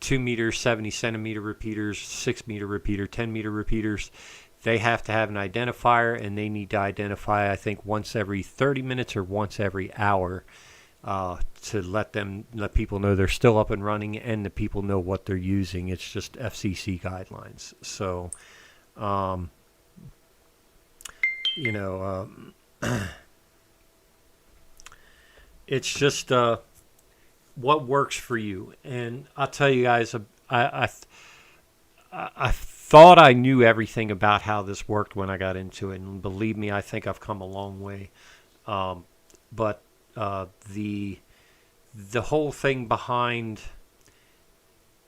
2 meter, 70 centimeter repeaters, 6 meter repeater, 10 meter repeaters, they have to have an identifier, and they need to identify, I think, once every 30 minutes or once every hour to let people know they're still up and running, and the people know what they're using. It's just FCC guidelines. So, it's just what works for you. And I'll tell you guys, I thought I knew everything about how this worked when I got into it, and believe me, I think I've come a long way. But the whole thing behind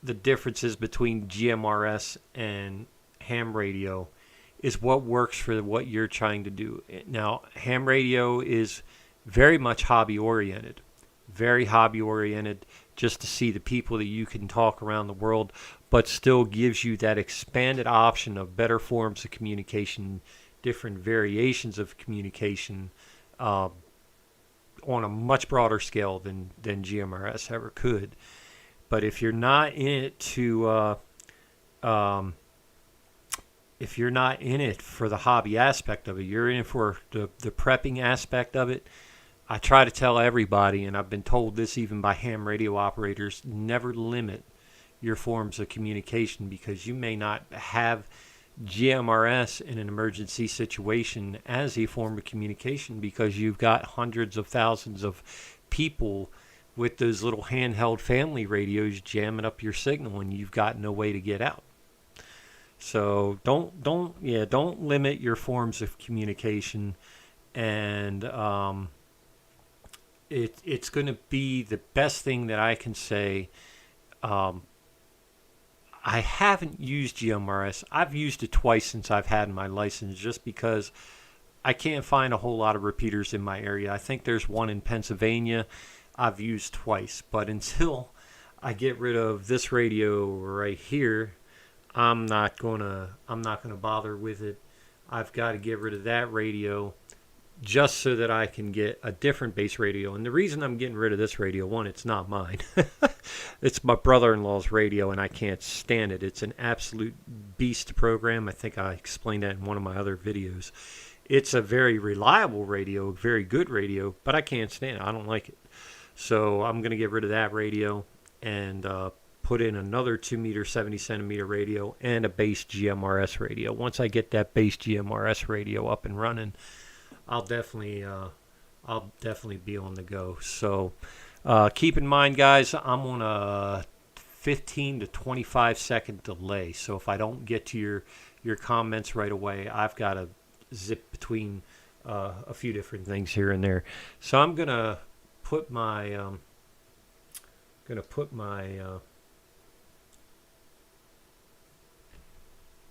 the differences between GMRS and ham radio is what works for what you're trying to do. Now, ham radio is very much hobby oriented, just to see the people that you can talk around the world, but still gives you that expanded option of better forms of communication, different variations of communication, on a much broader scale than GMRS ever could. But if you're not in it to if you're not in it for the hobby aspect of it, you're in it for the prepping aspect of it. I try to tell everybody, and I've been told this even by ham radio operators, never limit your forms of communication, because you may not have GMRS in an emergency situation as a form of communication, because you've got hundreds of thousands of people with those little handheld family radios jamming up your signal, and you've got no way to get out. So don't limit your forms of communication, and it's going to be the best thing that I can say. I haven't used GMRS. I've used it twice since I've had my license, just because I can't find a whole lot of repeaters in my area. I think there's one in Pennsylvania I've used twice, but until I get rid of this radio right here, I'm not gonna bother with it. I've got to get rid of that radio just so that I can get a different base radio. And the reason I'm getting rid of this radio, one, it's not mine. It's my brother-in-law's radio, and I can't stand it. It's an absolute beast program. I think I explained that in one of my other videos. It's a very reliable radio, a very good radio, but I can't stand it. I don't like it. So I'm going to get rid of that radio and put in another 2-meter, 70-centimeter radio and a base GMRS radio. Once I get that base GMRS radio up and running, I'll definitely be on the go. So keep in mind, guys, I'm on a 15 to 25 second delay. So if I don't get to your comments right away, I've got to zip between a few different things here and there. So I'm gonna put my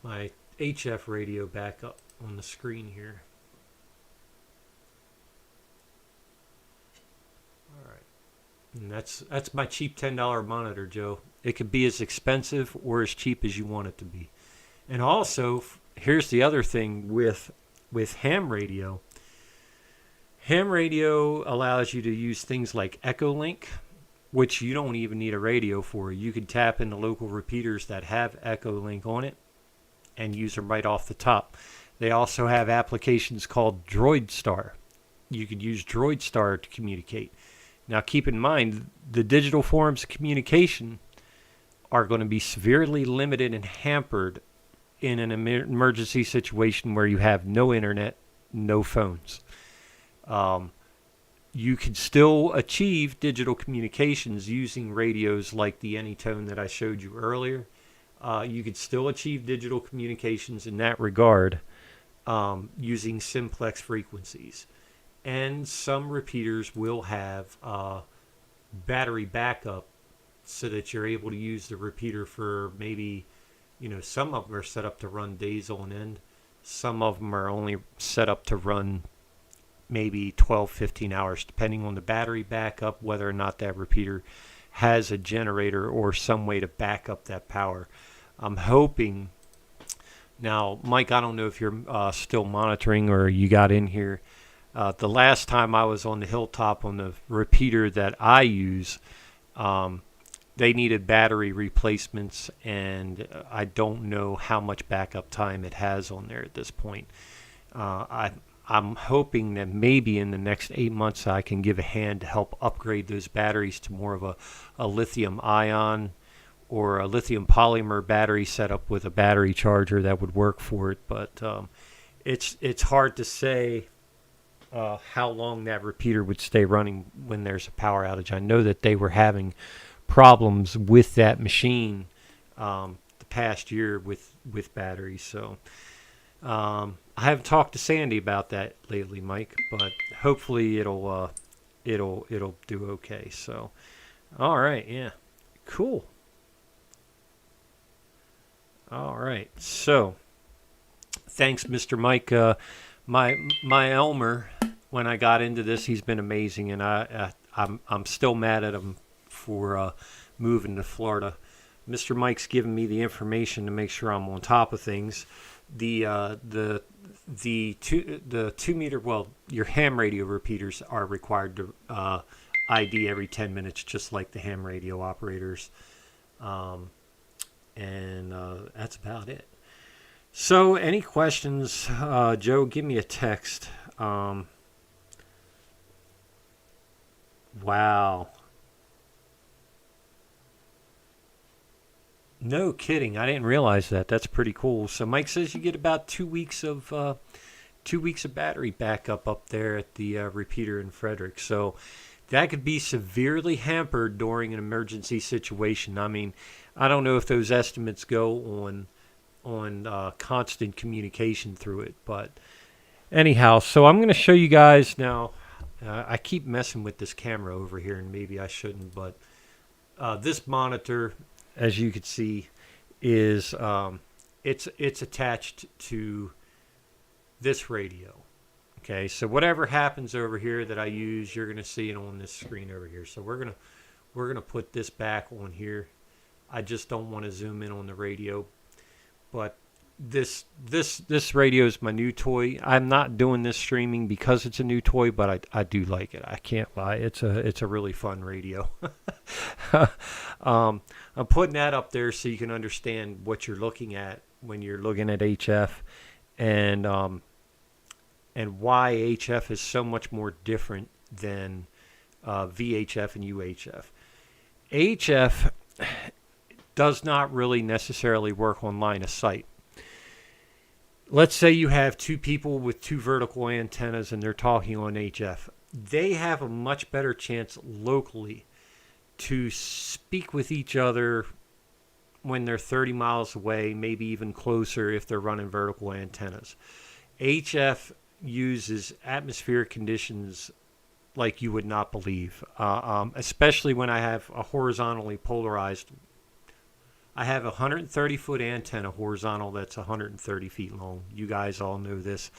my HF radio back up on the screen here. All right, and that's my cheap $10 monitor, Joe. It could be as expensive or as cheap as you want it to be. And also, here's the other thing with ham radio. Ham radio allows you to use things like Echolink, which you don't even need a radio for. You can tap into local repeaters that have Echolink on it and use them right off the top. They also have applications called DroidStar. You could use DroidStar to communicate. Now keep in mind, the digital forms of communication are going to be severely limited and hampered in an emergency situation where you have no internet, no phones. You can still achieve digital communications using radios like the Anytone that I showed you earlier. You could still achieve digital communications in that regard using simplex frequencies. And some repeaters will have battery backup so that you're able to use the repeater for maybe, some of them are set up to run days on end. Some of them are only set up to run maybe 12, 15 hours, depending on the battery backup, whether or not that repeater has a generator or some way to back up that power. I'm hoping. Now, Mike, I don't know if you're still monitoring or you got in here. The last time I was on the Hilltop on the repeater that I use, they needed battery replacements, and I don't know how much backup time it has on there at this point. I'm hoping that maybe in the next 8 months I can give a hand to help upgrade those batteries to more of a lithium ion or a lithium polymer battery setup with a battery charger that would work for it. But it's hard to say how long that repeater would stay running when there's a power outage. I know that they were having problems with that machine the past year with batteries. So I haven't talked to Sandy about that lately, Mike, but hopefully it'll do okay. So, all right, yeah, cool. All right, so thanks, Mr. Mike. My Elmer, when I got into this, he's been amazing, and I'm still mad at him for moving to Florida. Mr. Mike's giving me the information to make sure I'm on top of things. The 2 meter, well, your ham radio repeaters are required to ID every 10 minutes, just like the ham radio operators. And that's about it. So, any questions, Joe? Give me a text. Wow. No kidding. I didn't realize that. That's pretty cool. So Mike says you get about 2 weeks of 2 weeks of battery backup up there at the repeater in Frederick. So that could be severely hampered during an emergency situation. I mean, I don't know if those estimates go on constant communication through it, but anyhow. So I'm going to show you guys now. I keep messing with this camera over here, and maybe I shouldn't, but this monitor, as you can see, is it's attached to this radio. Okay, so whatever happens over here that I use, you're gonna see it on this screen over here. So we're gonna put this back on here. I just don't want to zoom in on the radio, but this radio is my new toy. I'm not doing this streaming because it's a new toy, but I do like it. I can't lie. It's a really fun radio. I'm putting that up there so you can understand what you're looking at when you're looking at HF, and why HF is so much more different than VHF and UHF. HF does not really necessarily work on line of sight. Let's say you have two people with two vertical antennas and they're talking on HF. They have a much better chance locally to speak with each other when they're 30 miles away, maybe even closer if they're running vertical antennas. HF uses atmospheric conditions like you would not believe, especially when I have a horizontally polarized. I have a 130-foot antenna horizontal that's 130 feet long. You guys all know this.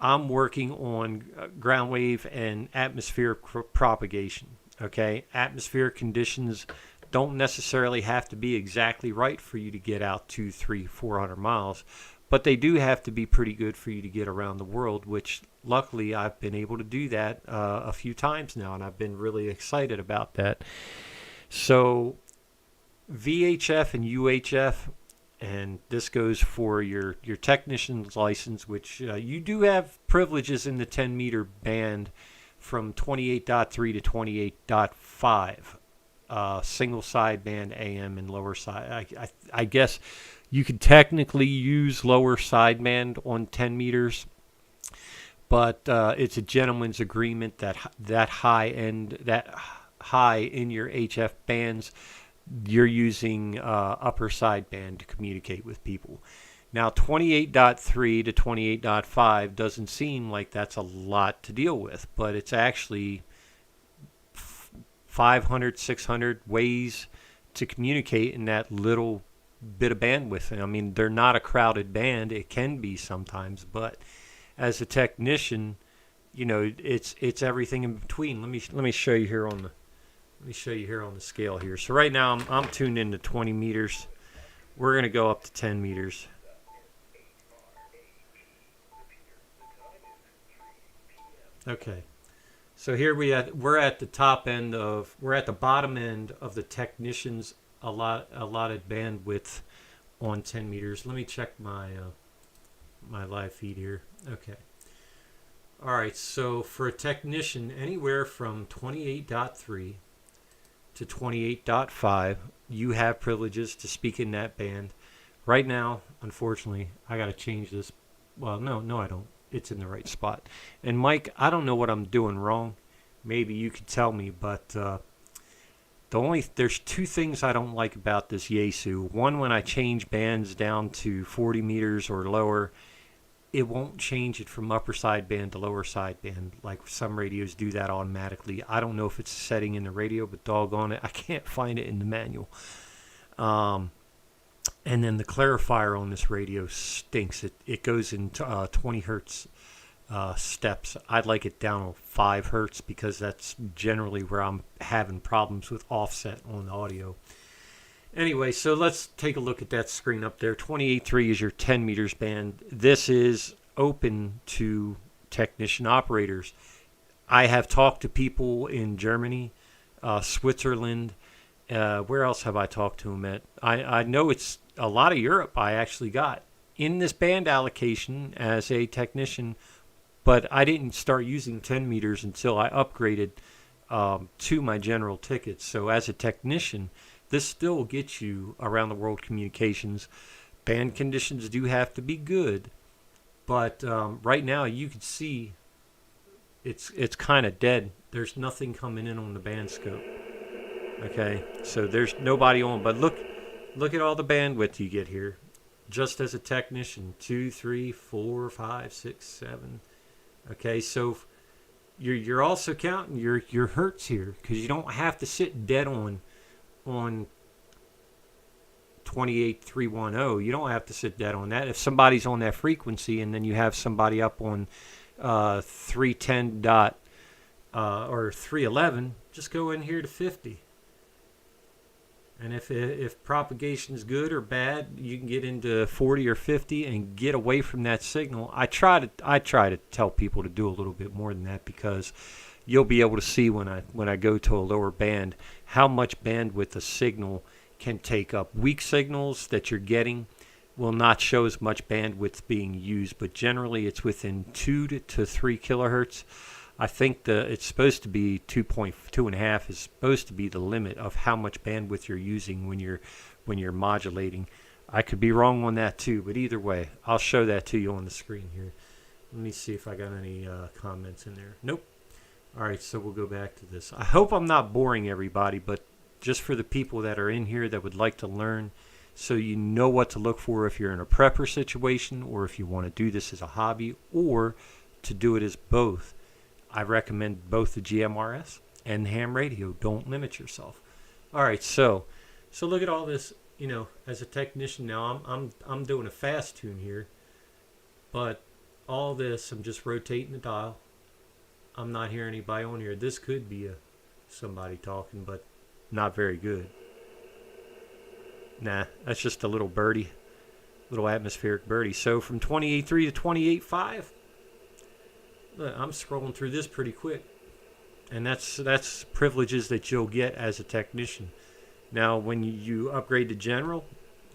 I'm working on ground wave and atmospheric propagation. Okay, atmospheric conditions don't necessarily have to be exactly right for you to get out 200, 300, 400 miles, but they do have to be pretty good for you to get around the world, which luckily I've been able to do that a few times now, and I've been really excited about that. So VHF and UHF, and this goes for your technician's license, which you do have privileges in the 10-meter band from 28.3 to 28.5, single sideband AM and lower side. I guess you could technically use lower sideband on 10 meters, but it's a gentleman's agreement that high in your HF bands, you're using upper sideband to communicate with people. Now, 28.3 to 28.5 doesn't seem like that's a lot to deal with, but it's actually 500, 600 ways to communicate in that little bit of bandwidth. I mean, they're not a crowded band. It can be sometimes, but as a technician, you know, it's everything in between. Let me show you here on the scale here. So right now I'm tuned into 20 meters. We're going to go up to 10 meters. Okay. So here we're at the bottom end of the technician's allotted bandwidth on 10 meters. Let me check my live feed here. Okay. All right. So for a technician, anywhere from 28.3 to 28.5, you have privileges to speak in that band. Right now, unfortunately, I got to change this. Well, no, I don't. It's in the right spot. And Mike, I don't know what I'm doing wrong. Maybe you could tell me, but there's two things I don't like about this Yaesu. One, when I change bands down to 40 meters or lower, it won't change it from upper sideband to lower sideband. Like some radios do that automatically. I don't know if it's a setting in the radio, but doggone it, I can't find it in the manual. And then the clarifier on this radio stinks. It goes in 20 hertz steps. I'd like it down on 5 hertz because that's generally where I'm having problems with offset on the audio. Anyway, so let's take a look at that screen up there. 28.3 is your 10 meters band. This is open to technician operators. I have talked to people in Germany, Switzerland. Where else have I talked to them at? I know it's a lot of Europe I actually got in this band allocation as a technician, but I didn't start using 10 meters until I upgraded to my general tickets. So as a technician, this still gets you around the world communications. Band conditions do have to be good, but right now you can see it's kind of dead. There's nothing coming in on the band scope. Okay, so there's nobody on, but look at all the bandwidth you get here. Just as a technician, 2, 3, 4, 5, 6, 7. Okay, so you're also counting your hertz here because you don't have to sit dead on 28310. You don't have to sit dead on that. If somebody's on that frequency and then you have somebody up on 310 or 311, just go in here to 50. And if propagation's good or bad, you can get into 40 or 50 and get away from that signal. I try to tell people to do a little bit more than that because you'll be able to see when I go to a lower band how much bandwidth a signal can take up. Weak signals that you're getting will not show as much bandwidth being used, but generally it's within 2 to 3 kilohertz. I think it's supposed to be 2.5 is supposed to be the limit of how much bandwidth you're using when you're modulating. I could be wrong on that too, but either way, I'll show that to you on the screen here. Let me see if I got any comments in there. Nope. All right, so we'll go back to this. I hope I'm not boring everybody, but just for the people that are in here that would like to learn, so you know what to look for if you're in a prepper situation or if you want to do this as a hobby or to do it as both. I recommend both the GMRS and the ham radio. Don't limit yourself. All right, so look at all this. You know, as a technician now, I'm doing a fast tune here, but all this I'm just rotating the dial. I'm not hearing anybody on here. This could be somebody talking, but not very good. Nah, that's just a little birdie, little atmospheric birdie. So from 28.3 to 28.5. Look, I'm scrolling through this pretty quick, and that's privileges that you'll get as a technician. Now, when you upgrade to general,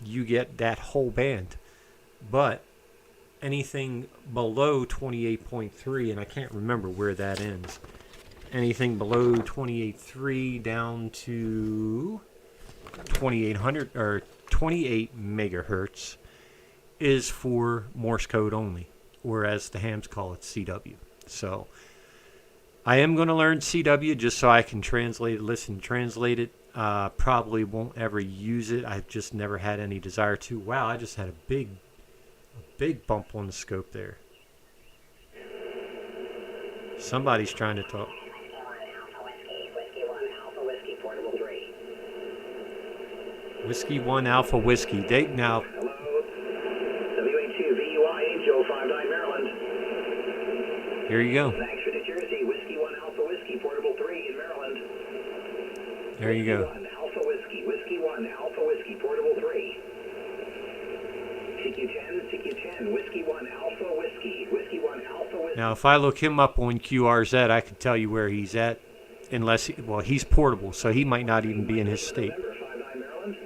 you get that whole band, but anything below 28.3, and I can't remember where that ends. Anything below 28.3 down to 2800 or 28 megahertz is for Morse code only, or as the hams call it, CW. So I am going to learn CW just so I can translate it. Probably won't ever use it. I've just never had any desire to. Wow, I just had a big bump on the scope there. Somebody's trying to talk. Whiskey 1 Alpha Whiskey. Now.
Hello. WH2VUI, Joe 59 Maryland.
Here you go.
Thanks for New Jersey. Whiskey 1 Alpha Whiskey, Portable 3 in Maryland.
There you go.
Whiskey 1 Alpha Whiskey 1 Alpha Whiskey, Portable 3. CQ10, Whiskey 1 Alpha Whiskey 1 Alpha Whiskey.
Now, if I look him up on QRZ, I can tell you where he's at, unless he's portable, so he might not even be in his state.
November 59 Maryland.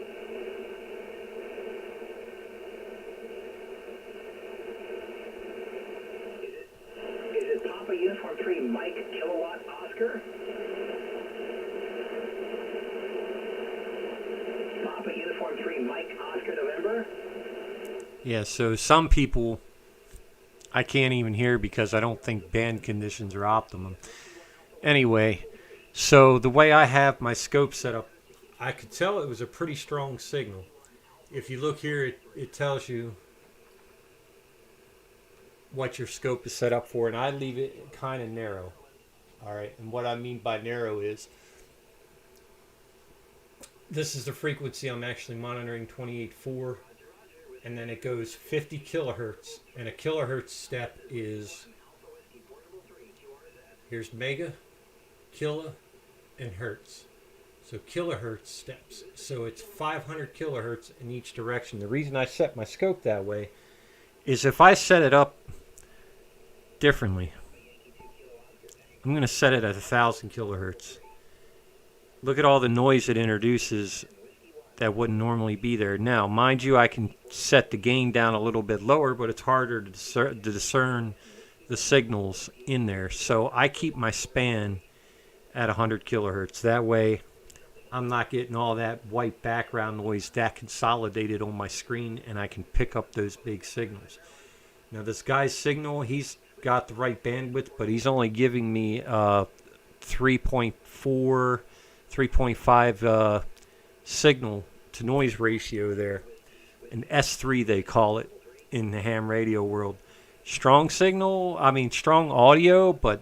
Is it Papa Uniform 3 Mike Kilowatt Oscar? Papa Uniform 3 Mike Oscar November?
Yeah, so some people I can't even hear because I don't think band conditions are optimum. Anyway, so the way I have my scope set up, I could tell it was a pretty strong signal. If you look here, it tells you what your scope is set up for, and I leave it kind of narrow. All right, and what I mean by narrow is this is the frequency I'm actually monitoring, 28.4, and then it goes 50 kilohertz, and a kilohertz step is Here's mega, kilo, and hertz. So kilohertz steps. So it's 500 kilohertz in each direction. The reason I set my scope that way is if I set it up differently, I'm going to set it at 1,000 kilohertz. Look at all the noise it introduces that wouldn't normally be there. Now, mind you, I can set the gain down a little bit lower, but it's harder to discern the signals in there. So I keep my span at 100 kilohertz. That way, I'm not getting all that white background noise that consolidated on my screen, and I can pick up those big signals. Now, this guy's signal, he's got the right bandwidth, but he's only giving me 3.4, 3.5 signal to noise ratio there. An S3 they call it in the ham radio world. Strong signal, strong audio, but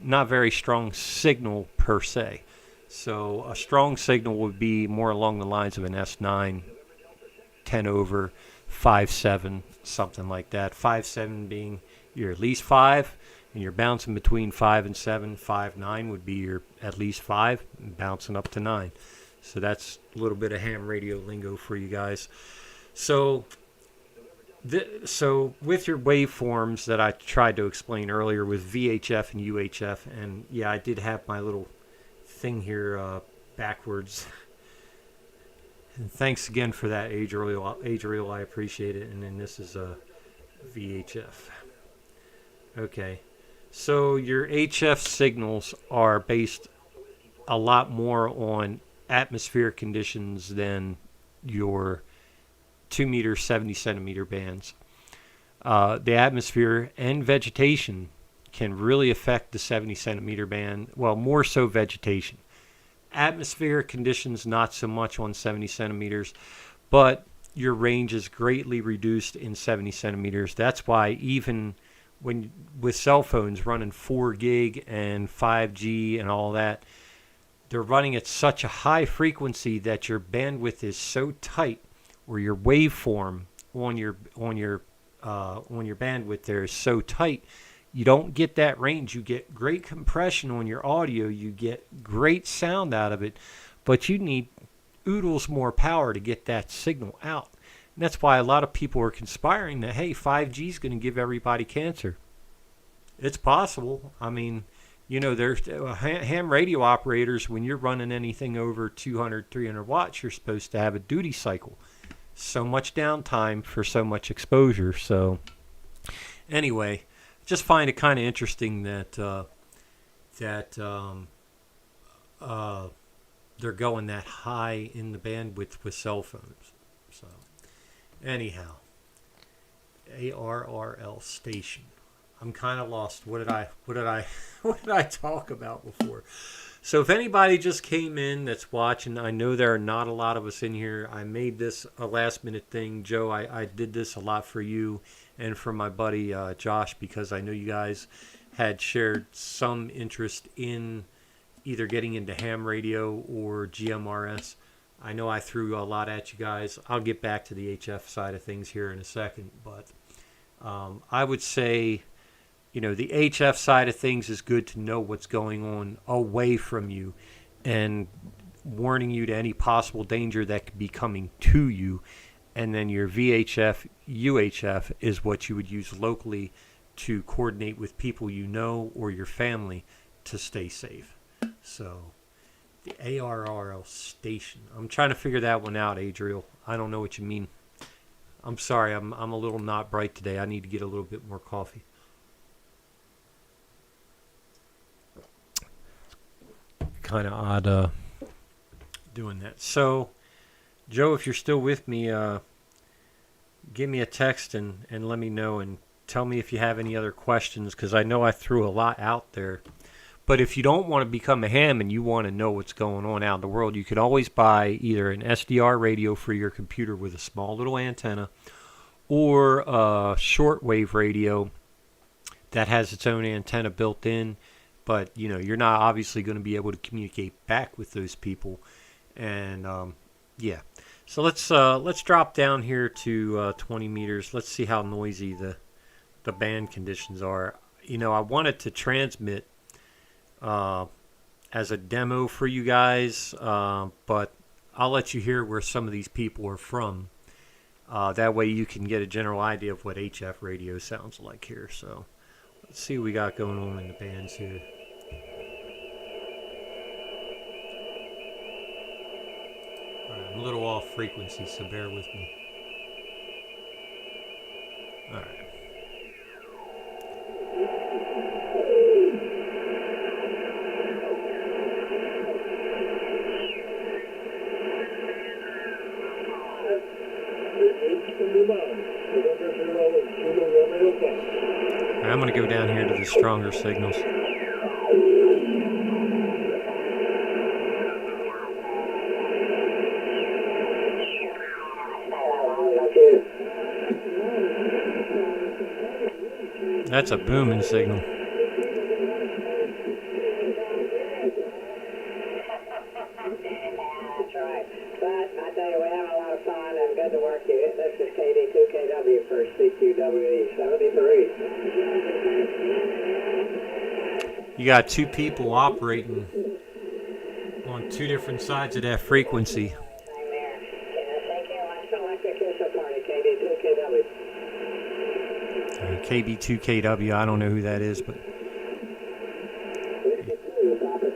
not very strong signal per se. So a strong signal would be more along the lines of an S9, 10 over, 5.7, something like that. 5.7 being your at least 5, and you're bouncing between 5 and 7. 5.9 would be your at least 5, and bouncing up to 9. So that's a little bit of ham radio lingo for you guys. So with your waveforms that I tried to explain earlier with VHF and UHF, and yeah, I did have my little thing here backwards. And thanks again for that, Adriel. I appreciate it. And then this is a VHF. Okay, so your HF signals are based a lot more on atmospheric conditions than your 2 meter, 70 centimeter bands. The atmosphere and vegetation can really affect the 70 centimeter band. Well, more so vegetation. Atmospheric conditions, not so much on 70 centimeters, but your range is greatly reduced in 70 centimeters. That's why even when with cell phones running 4 gig and 5G and all that, they're running at such a high frequency that your bandwidth is so tight, or your waveform on your bandwidth there is so tight, you don't get that range. You get great compression on your audio, you get great sound out of it, but you need oodles more power to get that signal out. And that's why a lot of people are conspiring that, hey, 5G is going to give everybody cancer. It's possible. There's ham radio operators, when you're running anything over 200, 300 watts, you're supposed to have a duty cycle. So much downtime for so much exposure. So anyway, just find it kind of interesting that they're going that high in the bandwidth with cell phones. So anyhow, ARRL station. I'm kind of lost. What did I talk about before? So if anybody just came in that's watching, I know there are not a lot of us in here. I made this a last minute thing. Joe, I did this a lot for you and for my buddy Josh, because I know you guys had shared some interest in either getting into ham radio or GMRS. I know I threw a lot at you guys. I'll get back to the HF side of things here in a second, but I would say, the HF side of things is good to know what's going on away from you and warning you to any possible danger that could be coming to you. And then your VHF, UHF is what you would use locally to coordinate with people you know or your family to stay safe. So the ARRL station. I'm trying to figure that one out, Adriel. I don't know what you mean. I'm sorry, I'm a little not bright today. I need to get a little bit more coffee. Kind of odd doing that. So, Joe, if you're still with me, give me a text and let me know, and tell me if you have any other questions, because I know I threw a lot out there. But if you don't want to become a ham and you want to know what's going on out in the world, you can always buy either an SDR radio for your computer with a small little antenna, or a shortwave radio that has its own antenna built in. But, you're not obviously going to be able to communicate back with those people. And, yeah. So let's drop down here to 20 meters. Let's see how noisy the band conditions are. I wanted to transmit as a demo for you guys, but I'll let you hear where some of these people are from. That way you can get a general idea of what HF radio sounds like here. So let's see what we got going on in the bands here. All right, I'm a little off frequency, so bear with me. All right. I'm going to go down here to the stronger signals. That's a booming signal.
That's right. But I tell you, we're having a lot of fun and good to work here. This is KD2KW for CQWE 73.
You got two people operating on two different sides of that frequency.
Same there. Thank you. Let's Electric Kissel Party, KD2KW.
KB2KW, I don't know who that is, but
Papa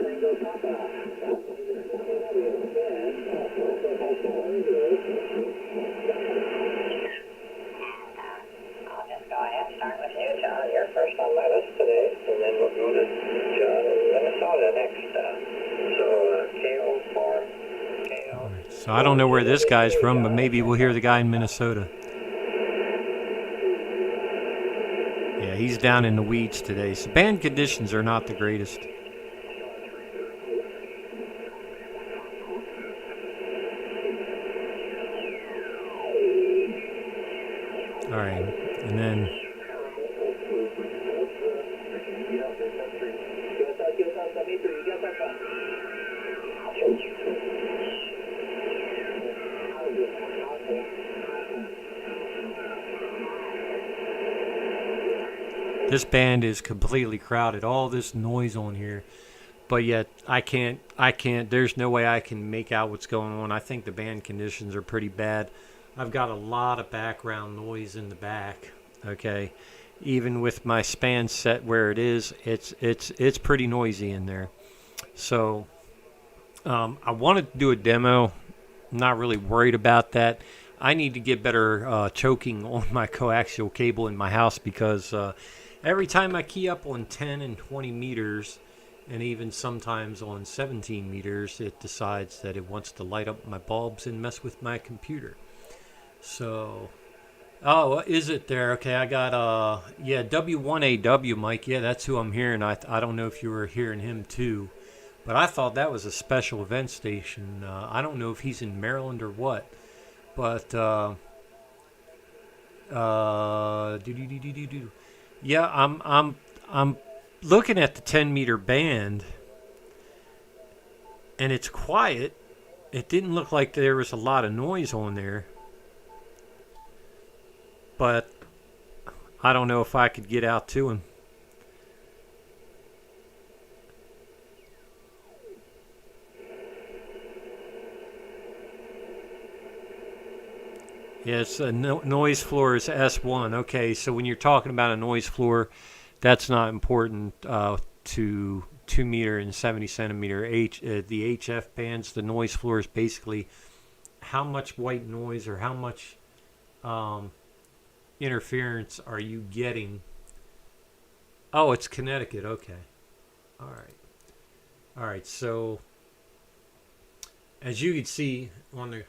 Tango Papa. I'll just go ahead and start with you, John. You're first on my list today, and then we'll go to John in Minnesota next. KO for KO.
so I don't know where this guy's from, but maybe we'll hear the guy in Minnesota. Yeah, he's down in the weeds today. So band conditions are not the greatest. All right, and then this band is completely crowded. All this noise on here, but yet I can't. There's no way I can make out what's going on. I think the band conditions are pretty bad. I've got a lot of background noise in the back. Okay, even with my span set where it is, it's pretty noisy in there. So I wanted to do a demo. I'm not really worried about that. I need to get better choking on my coaxial cable in my house because every time I key up on 10 and 20 meters, and even sometimes on 17 meters, it decides that it wants to light up my bulbs and mess with my computer. So, oh, is it there? Okay, I got, yeah, W1AW, Mike. Yeah, that's who I'm hearing. I don't know if you were hearing him too, but I thought that was a special event station. I don't know if he's in Maryland or what, but, yeah, I'm looking at the 10-meter band, and it's quiet. It didn't look like there was a lot of noise on there. But I don't know if I could get out to him. Yes, noise floor is S1. Okay, so when you're talking about a noise floor, that's not important to 2 meter and 70 centimeter the HF bands. The noise floor is basically how much white noise or how much interference are you getting. Oh, it's Connecticut. Okay. All right, so as you can see on the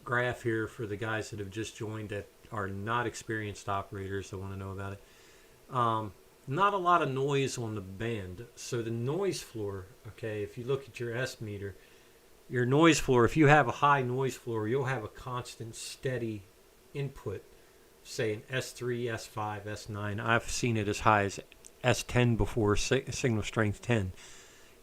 graph here for the guys that have just joined that are not experienced operators that want to know about it, not a lot of noise on the band. So the noise floor, okay, if you look at your S meter, your noise floor, if you have a high noise floor, you'll have a constant steady input, say an S3, S5, S9. I've seen it as high as S10 before, signal strength 10.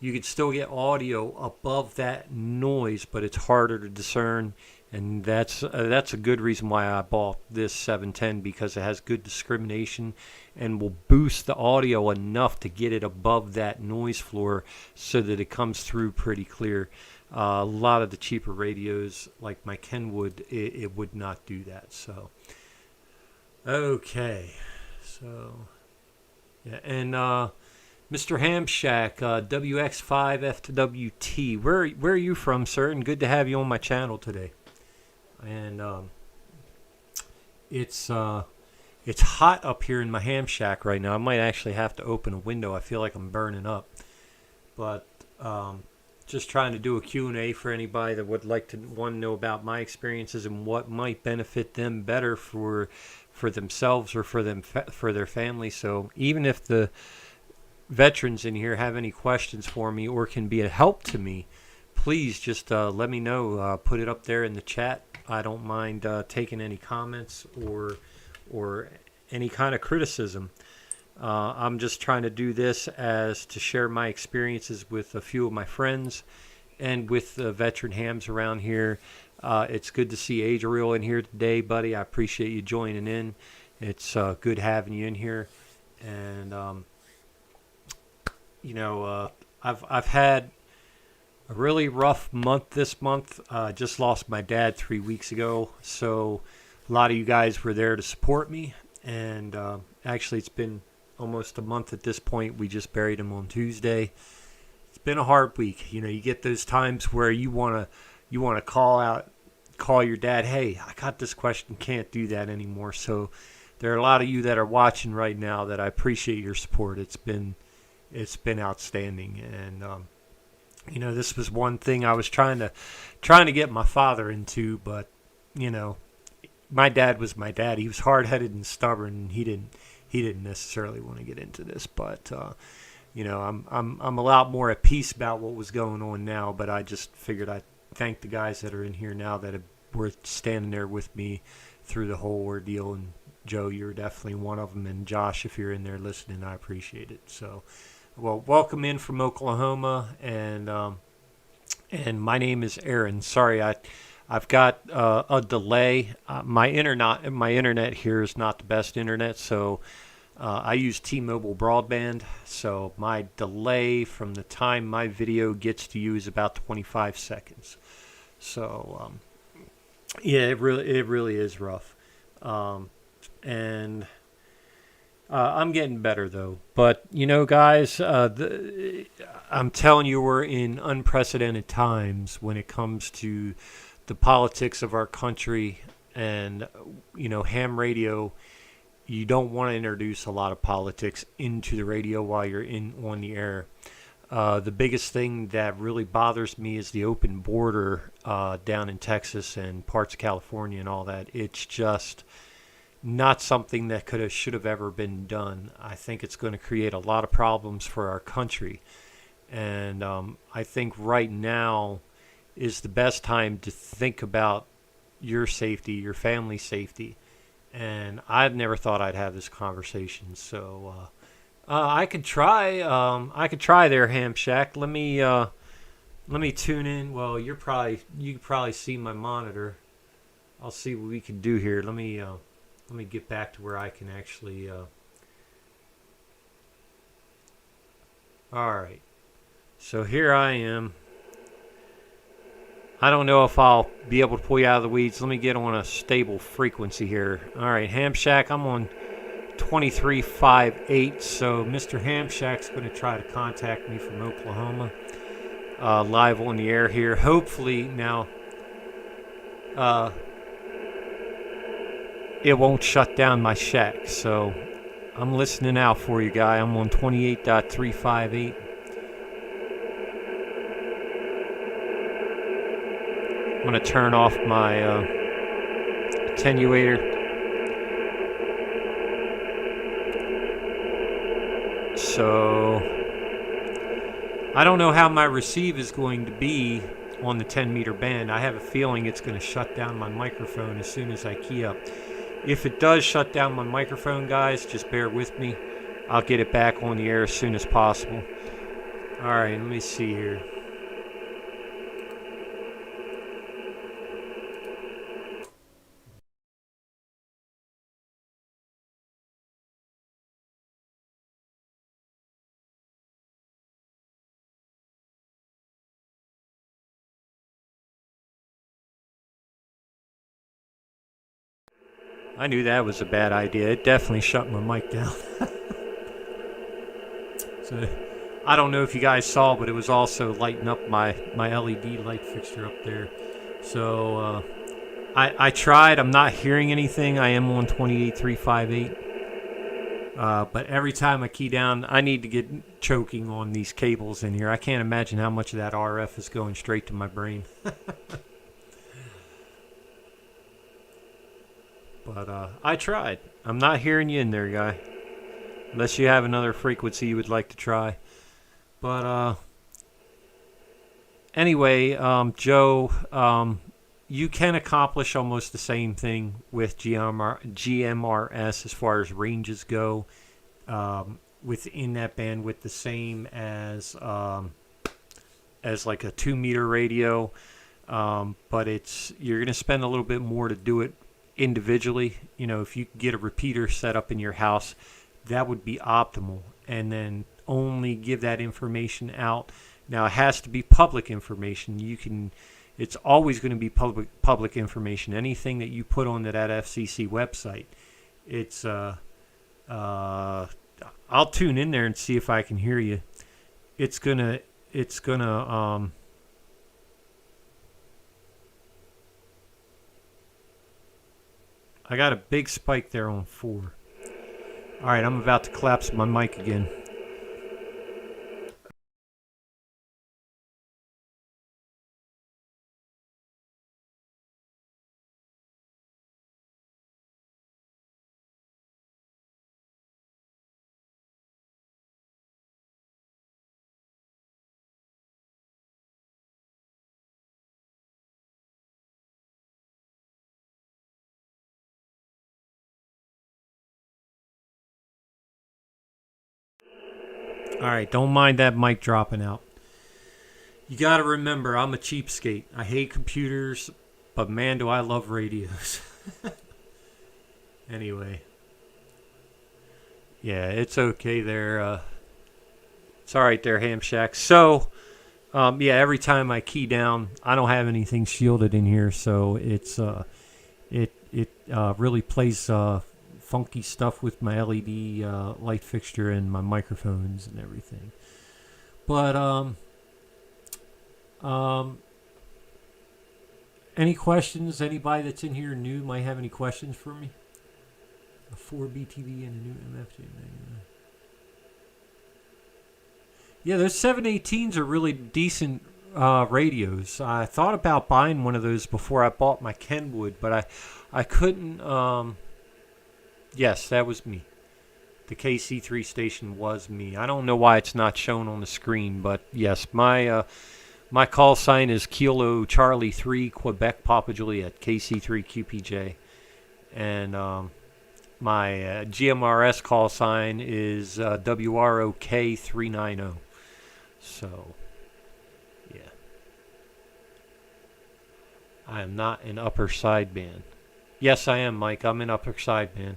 you could still get audio above that noise, but it's harder to discern. And that's a good reason why I bought this 710, because it has good discrimination and will boost the audio enough to get it above that noise floor so that it comes through pretty clear. A lot of the cheaper radios, like my Kenwood, it would not do that. So, okay, so yeah, and Mr. Hamshack, WX5F2WT. Where are you from, sir? And good to have you on my channel today. And it's hot up here in my ham shack right now. I might actually have to open a window. I feel like I'm burning up. But just trying to do a Q&A for anybody that would like to know about my experiences and what might benefit them better for themselves or for their family. So even if the veterans in here have any questions for me or can be a help to me, please just let me know. Put it up there in the chat. I don't mind taking any comments or any kind of criticism. I'm just trying to do this as to share my experiences with a few of my friends and with the veteran hams around here. It's good to see Adriel in here today, buddy. I appreciate you joining in. It's good having you in here. And I've had a really rough month this month. Just lost my dad 3 weeks ago, so a lot of you guys were there to support me. And actually, it's been almost a month at this point. We just buried him on Tuesday. It's been a hard week. You get those times where you wanna call your dad. Hey, I got this question. Can't do that anymore. So there are a lot of you that are watching right now that I appreciate your support. It's been outstanding. And this was one thing I was trying to get my father into, but my dad was my dad. He was hard-headed and stubborn, and he didn't necessarily want to get into this. But I'm a lot more at peace about what was going on now. But I just figured I'd thank the guys that are in here now that were standing there with me through the whole ordeal. And Joe, you're definitely one of them. And Josh, if you're in there listening, I appreciate it. So, well, welcome in from Oklahoma, and my name is Aaron. Sorry, I've got a delay. My internet here is not the best internet, so I use T-Mobile broadband. So my delay from the time my video gets to you is about 25 seconds. So yeah, it really is rough, and I'm getting better though. But guys, I'm telling you, we're in unprecedented times when it comes to the politics of our country. And ham radio, you don't want to introduce a lot of politics into the radio while you're on the air. The biggest thing that really bothers me is the open border down in Texas and parts of California and all that. It's just not something that should have ever been done. I think it's going to create a lot of problems for our country. And I think right now is the best time to think about your safety, your family's safety. And I've never thought I'd have this conversation. So I could try. I could try there, Ham Shack. Let me tune in. Well, you can probably see my monitor. I'll see what we can do here. Let me get back to where I can actually. All right. So here I am. I don't know if I'll be able to pull you out of the weeds. Let me get on a stable frequency here. All right, Ham Shack, I'm on 2358. So Mr. Ham Shack's going to try to contact me from Oklahoma, live on the air here. Hopefully now it won't shut down my shack. So I'm listening out for you, guy. I'm on 28.358. I'm going to turn off my attenuator. So I don't know how my receive is going to be on the 10-meter band. I have a feeling it's going to shut down my microphone as soon as I key up. If it does shut down my microphone, guys, just bear with me. I'll get it back on the air as soon as possible. All right, let me see here. I knew that was a bad idea. It definitely shut my mic down. So I don't know if you guys saw, but it was also lighting up my LED light fixture up there. So I tried. I'm not hearing anything. I am on 28358. But every time I key down, I need to get choking on these cables in here. I can't imagine how much of that RF is going straight to my brain. But I tried. I'm not hearing you in there, guy. Unless you have another frequency you would like to try. But anyway, Joe, you can accomplish almost the same thing with GMRS as far as ranges go. Within that bandwidth, the same as like a 2-meter radio. But you're going to spend a little bit more to do it individually. You know, if you get a repeater set up in your house, that would be optimal, and then only give that information out. Now, it has to be public information. It's always going to be public information. Anything that you put on that FCC website, it's I'll tune in there and see if I can hear you. It's gonna I got a big spike there on 4. All right, I'm about to collapse my mic again. All right, don't mind that mic dropping out. You got to remember, I'm a cheapskate. I hate computers, but man, do I love radios. Anyway. Yeah, it's okay there. It's all right there, Ham Shack. So, yeah, every time I key down, I don't have anything shielded in here, so it really plays funky stuff with my LED light fixture and my microphones and everything. But any questions? Anybody that's in here new might have any questions for me? A 4BTV and a new MFJ. Yeah, those 718s are really decent radios. I thought about buying one of those before I bought my Kenwood, but I couldn't. Yes, that was me. The KC3 station was me. I don't know why it's not shown on the screen, but yes, my call sign is Kilo Charlie 3 Quebec Papa Juliet KC3 QPJ, and my GMRS call sign is WROK 390. So, yeah, I am not in upper sideband. Yes, I am, Mike. I'm in upper sideband.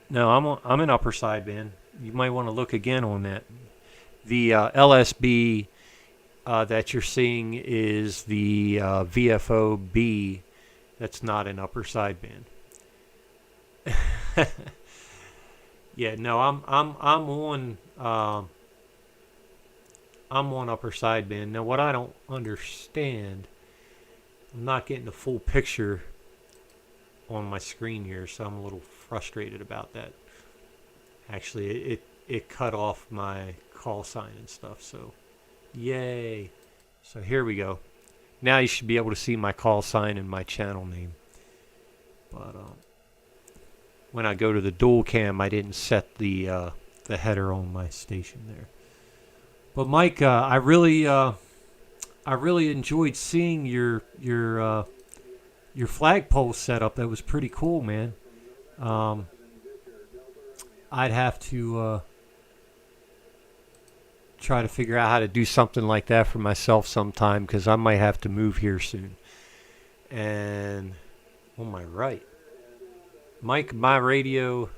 No, I'm in upper sideband. You might want to look again on that. The LSB that you're seeing is the VFO-B. That's not in upper sideband. Yeah, no, I'm on upper sideband. Now, what I don't understand, I'm not getting the full picture on my screen here, so I'm a little frustrated about that. Actually, it cut off my call sign and stuff, so yay. So here we go. Now you should be able to see my call sign and my channel name. But when I go to the dual cam, I didn't set the header on my station there. But Mike, I really enjoyed seeing your flagpole setup. That was pretty cool, man. I'd have to try to figure out how to do something like that for myself sometime, because I might have to move here soon. And on my right, Mike, my radio.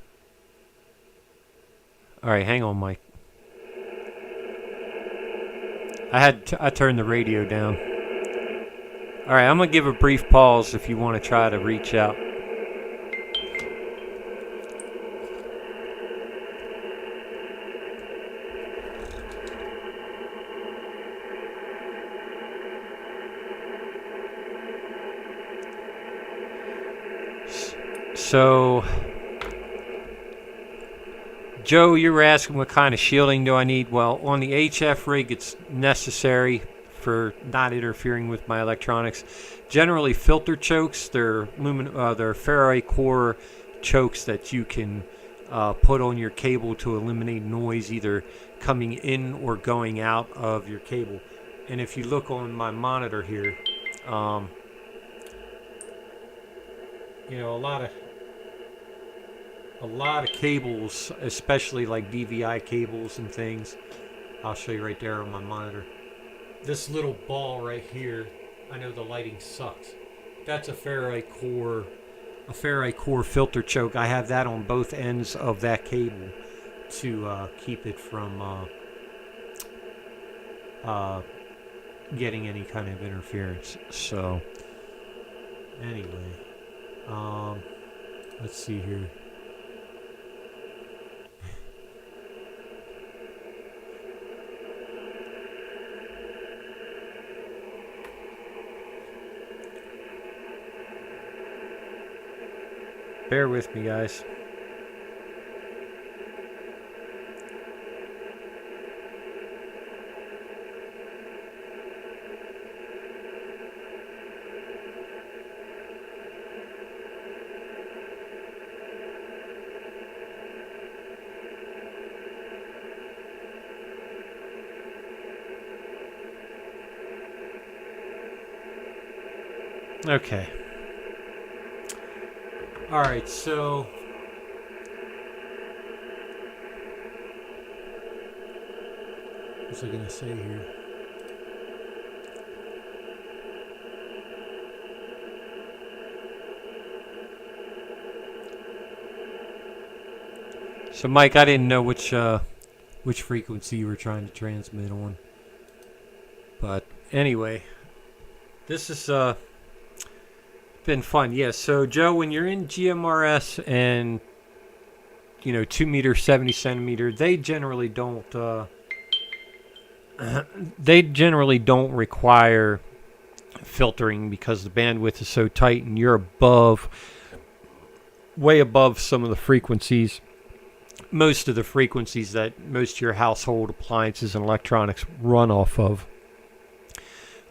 All right, hang on, Mike. I turned the radio down. All right, I'm gonna give a brief pause if you want to try to reach out. So, Joe, you were asking what kind of shielding do I need? Well, on the HF rig, it's necessary for not interfering with my electronics. Generally, filter chokes, they're ferrite core chokes that you can put on your cable to eliminate noise either coming in or going out of your cable. And if you look on my monitor here, a lot of cables, especially like DVI cables and things. I'll show you right there on my monitor. This little ball right here, I know the lighting sucks. That's a ferrite core filter choke. I have that on both ends of that cable to keep it from getting any kind of interference. So anyway, let's see here. Bear with me, guys. Okay. All right, so what's I gonna say here? So, Mike, I didn't know which frequency you were trying to transmit on, but anyway, this is been fun. Yes. So, Joe, when you're in GMRS and 2 meter 70 centimeter, they generally don't require filtering because the bandwidth is so tight and you're way above some of the frequencies, most of the frequencies that most of your household appliances and electronics run off of.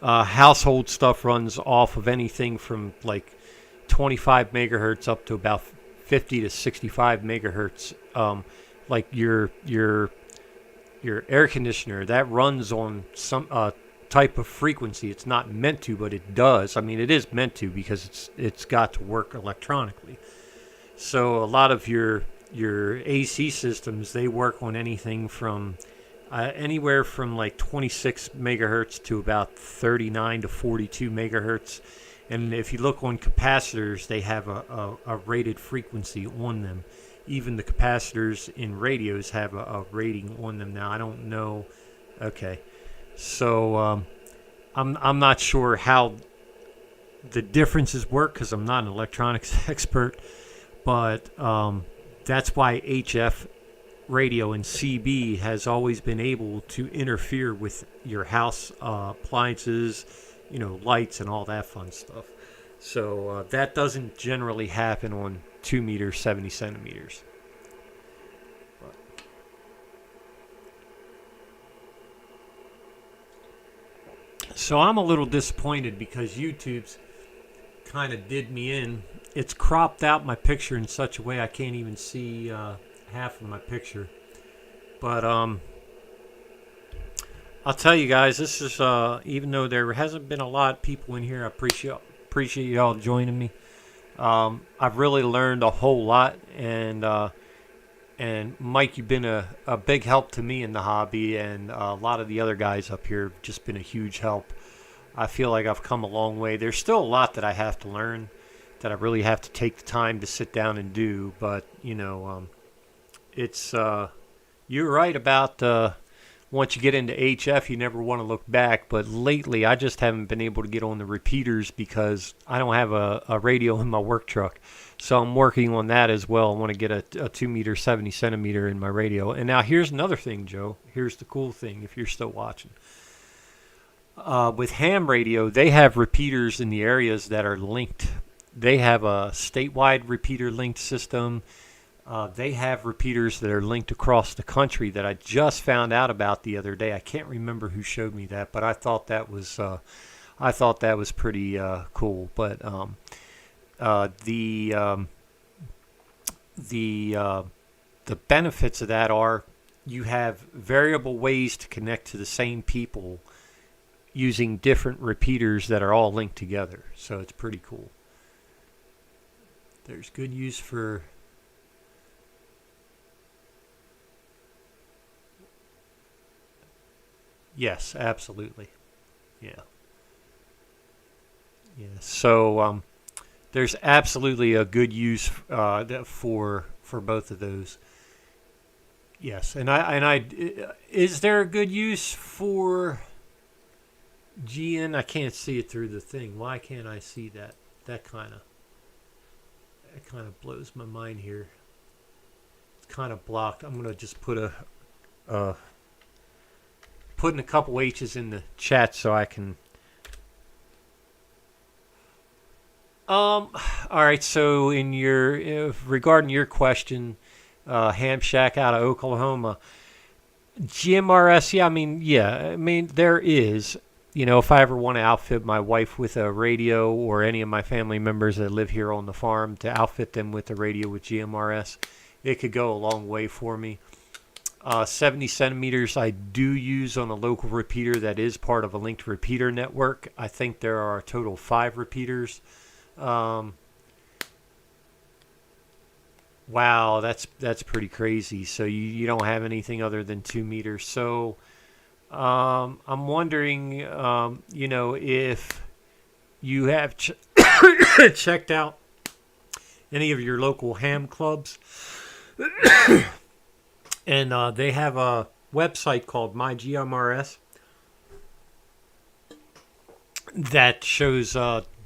Household stuff runs off of anything from like 25 megahertz up to about 50 to 65 megahertz. Like your air conditioner, that runs on some type of frequency. It's not meant to, but it does. I mean, it is meant to because it's got to work electronically. So a lot of your AC systems, they work on anything from anywhere from like 26 megahertz to about 39 to 42 megahertz. And if you look on capacitors, they have a rated frequency on them. Even the capacitors in radios have a rating on them. Now, I don't know. Okay. So I'm not sure how the differences work because I'm not an electronics expert. But that's why HF radio and CB has always been able to interfere with your house appliances, lights and all that fun stuff. So that doesn't generally happen on 2 meter 70 centimeters. So I'm a little disappointed because YouTube's kind of did me in. It's cropped out my picture in such a way I can't even see half of my picture. But I'll tell you guys, this is even though there hasn't been a lot of people in here, I appreciate y'all joining me. I've really learned a whole lot, and And Mike, you've been a big help to me in the hobby, and a lot of the other guys up here have just been a huge help. I feel like I've come a long way. There's still a lot that I have to learn, that I really have to take the time to sit down and do. But it's you're right about once you get into HF, you never want to look back. But lately, I just haven't been able to get on the repeaters because I don't have a radio in my work truck. So I'm working on that as well. I want to get a 2 meter, 70 centimeter in my radio. And now here's another thing, Joe. Here's the cool thing if you're still watching. With ham radio, they have repeaters in the areas that are linked. They have a statewide repeater linked system. They have repeaters that are linked across the country that I just found out about the other day. I can't remember who showed me that, but I thought that was pretty cool. But the benefits of that are you have variable ways to connect to the same people using different repeaters that are all linked together. So it's pretty cool. There's good use for yes, absolutely. Yeah. Yeah. So there's absolutely a good use for both of those. Yes, and I is there a good use for GN? I can't see it through the thing. Why can't I see that? That kind of blows my mind here. It's kind of blocked. I'm gonna just putting a couple H's in the chat so I can. All right. So in your regarding your question, Ham Shack out of Oklahoma, GMRS. Yeah. I mean, there is. If I ever want to outfit my wife with a radio or any of my family members that live here on the farm to outfit them with a radio with GMRS, it could go a long way for me. 70 centimeters I do use on a local repeater that is part of a linked repeater network. I think there are a total of 5 repeaters. Wow, that's pretty crazy. So you don't have anything other than 2 meters. So I'm wondering, if you have checked out any of your local ham clubs. And they have a website called MyGMRS that shows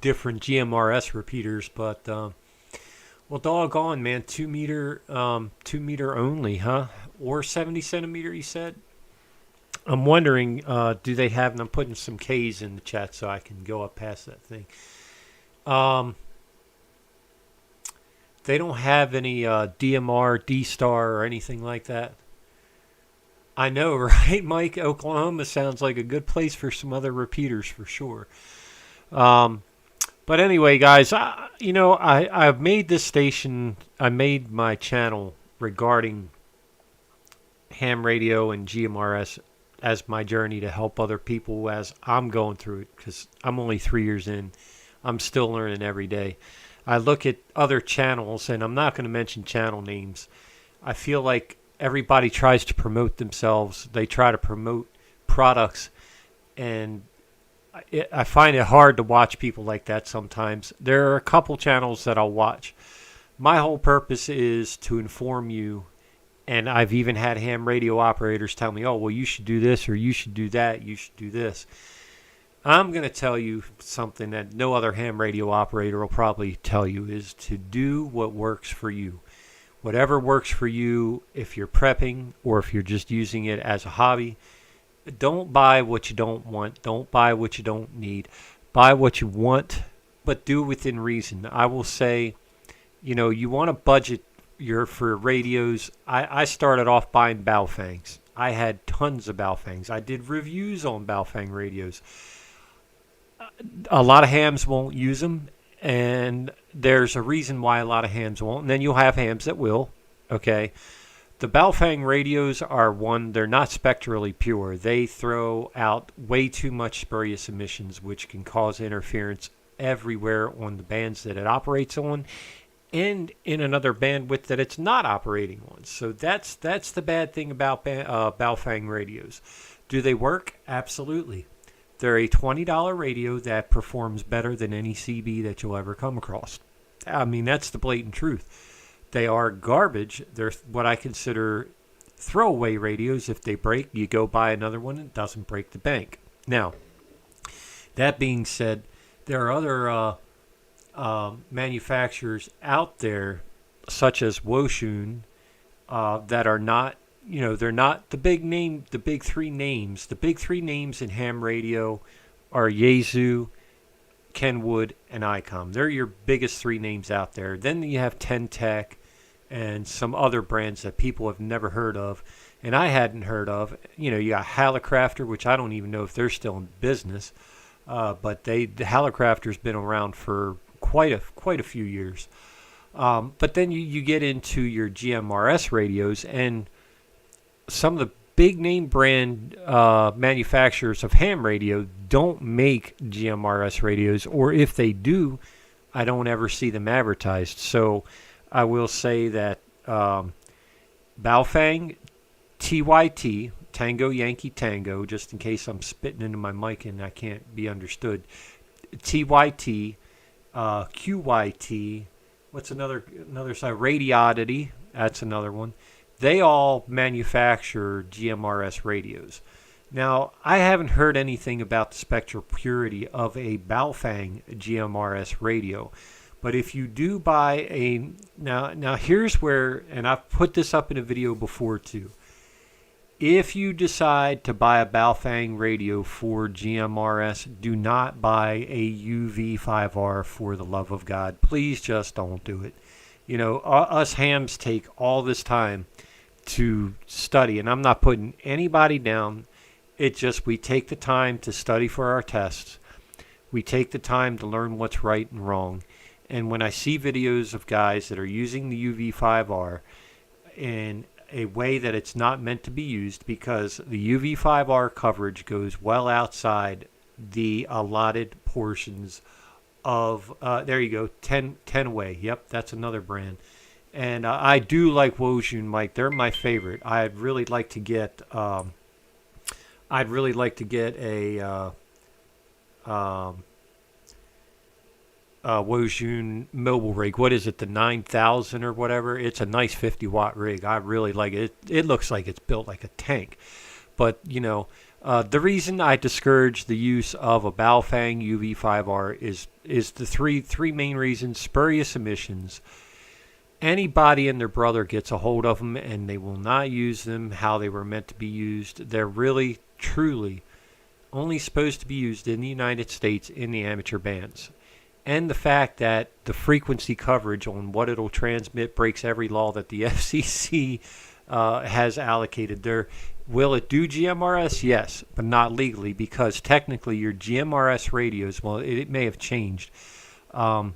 different GMRS repeaters. But, well, doggone, man, 2 meter only, huh? Or 70 centimeter, you said? I'm wondering, do they have, and I'm putting some K's in the chat so I can go up past that thing. They don't have any DMR, D-Star, or anything like that. I know, right, Mike? Oklahoma sounds like a good place for some other repeaters for sure. But anyway, guys, I've made this station, I made my channel regarding ham radio and GMRS as my journey to help other people as I'm going through it, because I'm only 3 years in. I'm still learning every day. I look at other channels, and I'm not going to mention channel names. I feel like everybody tries to promote themselves. They try to promote products, and I find it hard to watch people like that sometimes. There are a couple channels that I'll watch. My whole purpose is to inform you, and I've even had ham radio operators tell me, oh, well, you should do this, or you should do that, you should do this. I'm going to tell you something that no other ham radio operator will probably tell you, is to do what works for you. Whatever works for you, if you're prepping or if you're just using it as a hobby, don't buy what you don't want. Don't buy what you don't need. Buy what you want, but do it within reason. I will say, you want to budget for radios. I started off buying Baofangs. I had tons of Baofangs. I did reviews on Baofeng radios. A lot of hams won't use them, and there's a reason why a lot of hams won't. And then you'll have hams that will. Okay, the Baofeng radios are they're not spectrally pure. They throw out way too much spurious emissions, which can cause interference everywhere on the bands that it operates on, and in another bandwidth that it's not operating on. So that's the bad thing about Baofeng radios. Do they work? Absolutely. They're a $20 radio that performs better than any CB that you'll ever come across. I mean, that's the blatant truth. They are garbage. They're what I consider throwaway radios. If they break, you go buy another one. It doesn't break the bank. Now, that being said, there are other manufacturers out there, such as Woshun, that are not, they're not the big name, the big three names. The big three names in ham radio are Yaesu, Kenwood, and ICOM. They're your biggest three names out there. Then you have Ten-Tech and some other brands that people have never heard of, and I hadn't heard of. You got Hallicrafter, which I don't even know if they're still in business, but the Hallicrafter's been around for quite a few years. But then you get into your GMRS radios, and some of the big name brand manufacturers of ham radio don't make GMRS radios, or if they do, I don't ever see them advertised. So I will say that Baofeng, TYT, Tango Yankee Tango, just in case I'm spitting into my mic and I can't be understood, TYT, QYT, what's another side? Radiodity, that's another one. They all manufacture GMRS radios. Now, I haven't heard anything about the spectral purity of a Baofeng GMRS radio. But if you do buy now here's where, and I've put this up in a video before too. If you decide to buy a Baofeng radio for GMRS, do not buy a UV5R for the love of God. Please just don't do it. Us hams take all this time to study, and I'm not putting anybody down. It's just we take the time to study for our tests. We take the time to learn what's right and wrong. And when I see videos of guys that are using the UV5R in a way that it's not meant to be used, because the UV5R coverage goes well outside the allotted portions of, there you go, 10 away. Yep, that's another brand. And I do like Woshun, Mike. They're my favorite. I'd really like to get a Woshun mobile rig. What is it, the 9000 or whatever? It's a nice 50-watt rig. I really like it. It looks like it's built like a tank. But, the reason I discourage the use of a Baofeng UV5R is the three main reasons: spurious emissions. Anybody and their brother gets a hold of them, and they will not use them how they were meant to be used. They're really, truly only supposed to be used in the United States in the amateur bands. And the fact that the frequency coverage on what it'll transmit breaks every law that the FCC has allocated. Will it do GMRS? Yes, but not legally, because technically your GMRS radios, well, it may have changed. FRS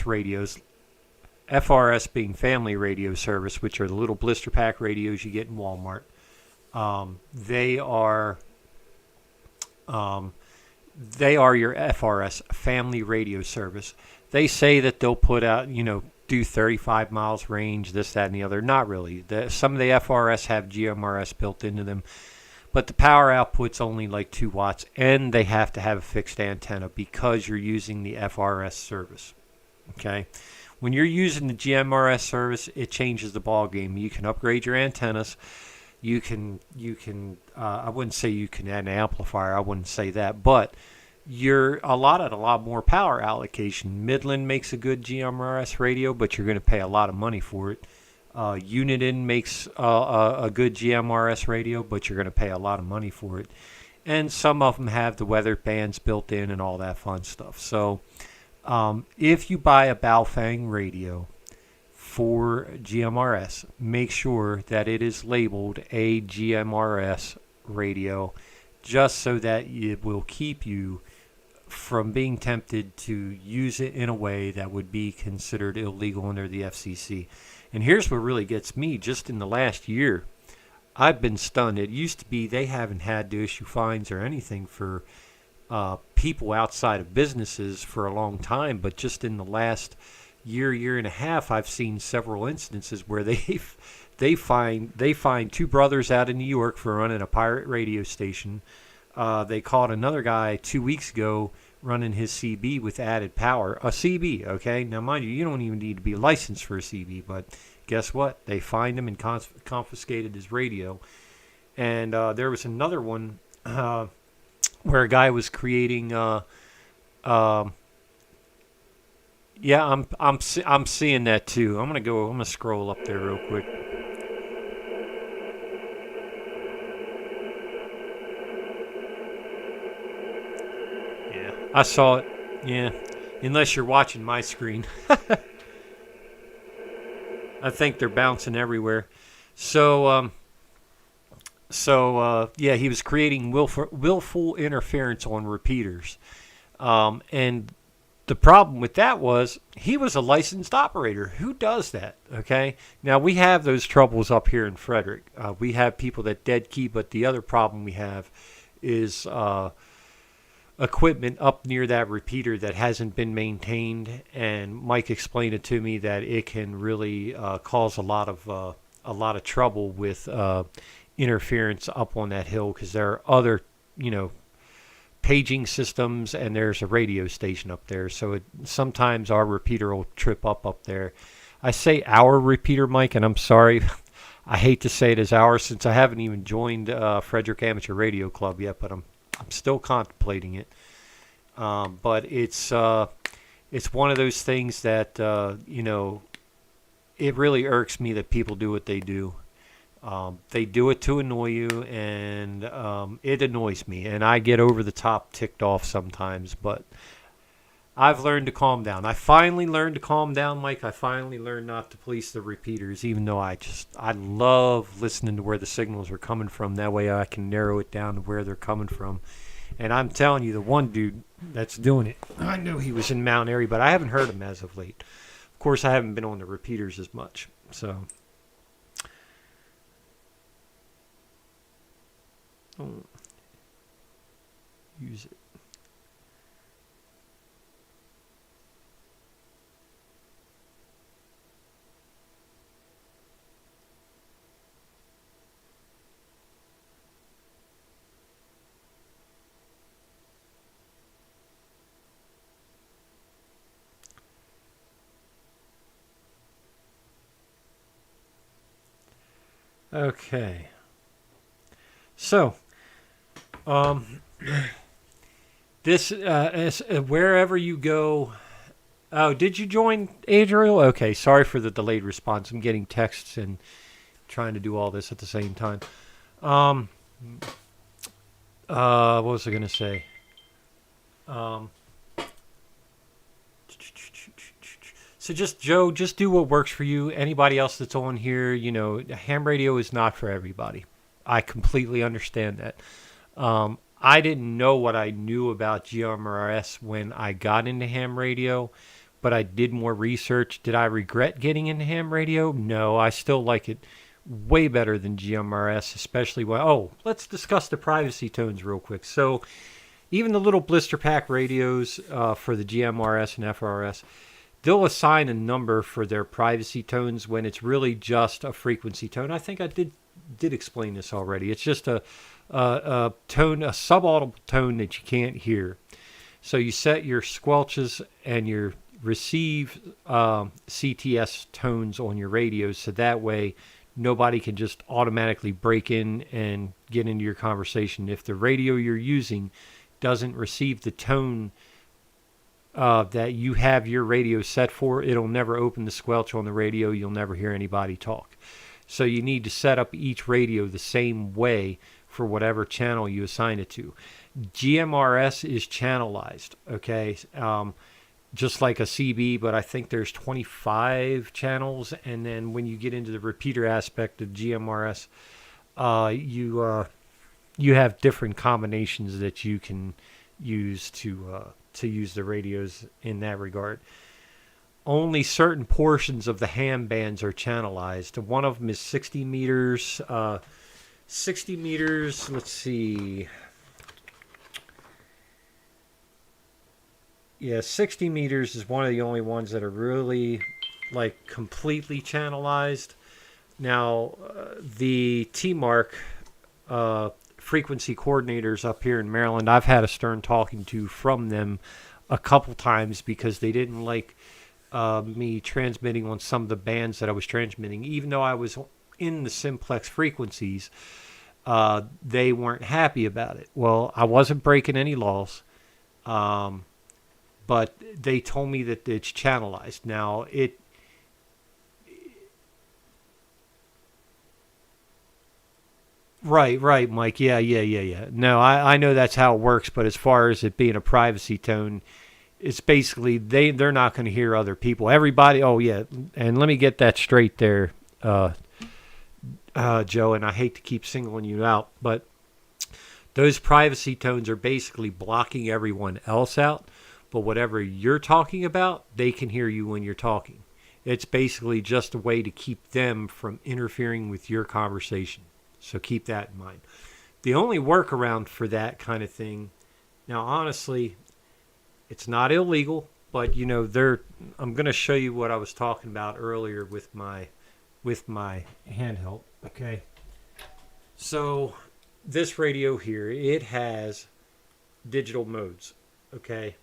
radios, FRS being family radio service, which are the little blister pack radios you get in Walmart. They are your FRS, family radio service. They say that they'll put out, do 35 miles range, this, that, and the other. Not really. Some of the FRS have GMRS built into them, but the power output's only like 2 watts, and they have to have a fixed antenna because you're using the FRS service. Okay? When you're using the GMRS service, it changes the ball game. You can upgrade your antennas. You can. I wouldn't say you can add an amplifier. I wouldn't say that, but you're allotted a lot more power allocation. Midland makes a good GMRS radio, but you're going to pay a lot of money for it. Uniden makes a good GMRS radio, but you're going to pay a lot of money for it. And some of them have the weather bands built in and all that fun stuff. So if you buy a Baofeng radio for GMRS, make sure that it is labeled a GMRS radio, just so that it will keep you from being tempted to use it in a way that would be considered illegal under the FCC. And here's what really gets me. Just in the last year, I've been stunned. It used to be they haven't had to issue fines or anything for people outside of businesses for a long time, but just in the last year and a half, I've seen several instances where they find two brothers out in New York for running a pirate radio station. They caught another guy 2 weeks ago running his CB with added power. A CB, okay? Now, mind you, you don't even need to be licensed for a CB, but guess what? They fined him and confiscated his radio. And there was another one where a guy was creating. Yeah, I'm seeing that too. I'm gonna scroll up there real quick. Yeah, I saw it. Yeah, unless you're watching my screen. I think they're bouncing everywhere. So, yeah, he was creating willful interference on repeaters. And the problem with that was he was a licensed operator. Who does that? Okay. Now we have those troubles up here in Frederick. We have people that dead key, but the other problem we have is equipment up near that repeater that hasn't been maintained. And Mike explained it to me that it can really cause a lot of trouble with interference up on that hill because there are other, paging systems, and there's a radio station up there. So sometimes our repeater will trip up there. I say our repeater, Mike, and I'm sorry. I hate to say it as ours since I haven't even joined Frederick Amateur Radio Club yet, but I'm still contemplating it. But it's one of those things that, it really irks me that people do what they do. They do it to annoy you, and it annoys me, and I get over the top ticked off sometimes, but I've learned to calm down. I finally learned to calm down, Mike. I finally learned not to police the repeaters, even though I love listening to where the signals are coming from. That way I can narrow it down to where they're coming from. And I'm telling you, the one dude that's doing it, I knew he was in Mount Airy, but I haven't heard him as of late. Of course, I haven't been on the repeaters as much, so... Don't use it. Okay. So, this is, wherever you go. Oh, did you join Adriel? Okay, sorry for the delayed response. I'm getting texts and trying to do all this at the same time. What was I going to say? So Joe, just do what works for you. Anybody else that's on here, ham radio is not for everybody. I completely understand that. I didn't know what I knew about GMRS when I got into ham radio, but I did more research. Did I regret getting into ham radio? No, I still like it way better than GMRS, especially when... Oh, let's discuss the privacy tones real quick. So even the little blister pack radios for the GMRS and FRS, they'll assign a number for their privacy tones when it's really just a frequency tone. I think I did explain this already. It's just a tone, a subaudible tone that you can't hear. So you set your squelches and your receive CTS tones on your radios, so that way nobody can just automatically break in and get into your conversation. If the radio you're using doesn't receive the tone that you have your radio set for, it'll never open the squelch on the radio. You'll never hear anybody talk. So you need to set up each radio the same way for whatever channel you assign it to. GMRS is channelized, okay? Just like a CB, but I think there's 25 channels. And then when you get into the repeater aspect of GMRS, you have different combinations that you can use to use the radios in that regard. Only certain portions of the ham bands are channelized. One of them is 60 meters. 60 meters, let's see. Yeah, 60 meters is one of the only ones that are really like completely channelized. Now, the T Mark frequency coordinators up here in Maryland, I've had a stern talking to from them a couple times because they didn't like me transmitting on some of the bands that I was transmitting, even though I was in the simplex frequencies. They weren't happy about it. Well, I wasn't breaking any laws, but they told me that it's channelized. Now, Right, Mike. Yeah. No, I know that's how it works, but as far as it being a privacy tone, it's basically they're not going to hear other people. Everybody, oh yeah, and let me get that straight there, Joe. And I hate to keep singling you out, but those privacy tones are basically blocking everyone else out. But whatever you're talking about, they can hear you when you're talking. It's basically just a way to keep them from interfering with your conversation. So keep that in mind. The only workaround for that kind of thing, now honestly, it's not illegal, but I'm going to show you what I was talking about earlier with my handheld. Okay. So this radio here, it has digital modes. Okay.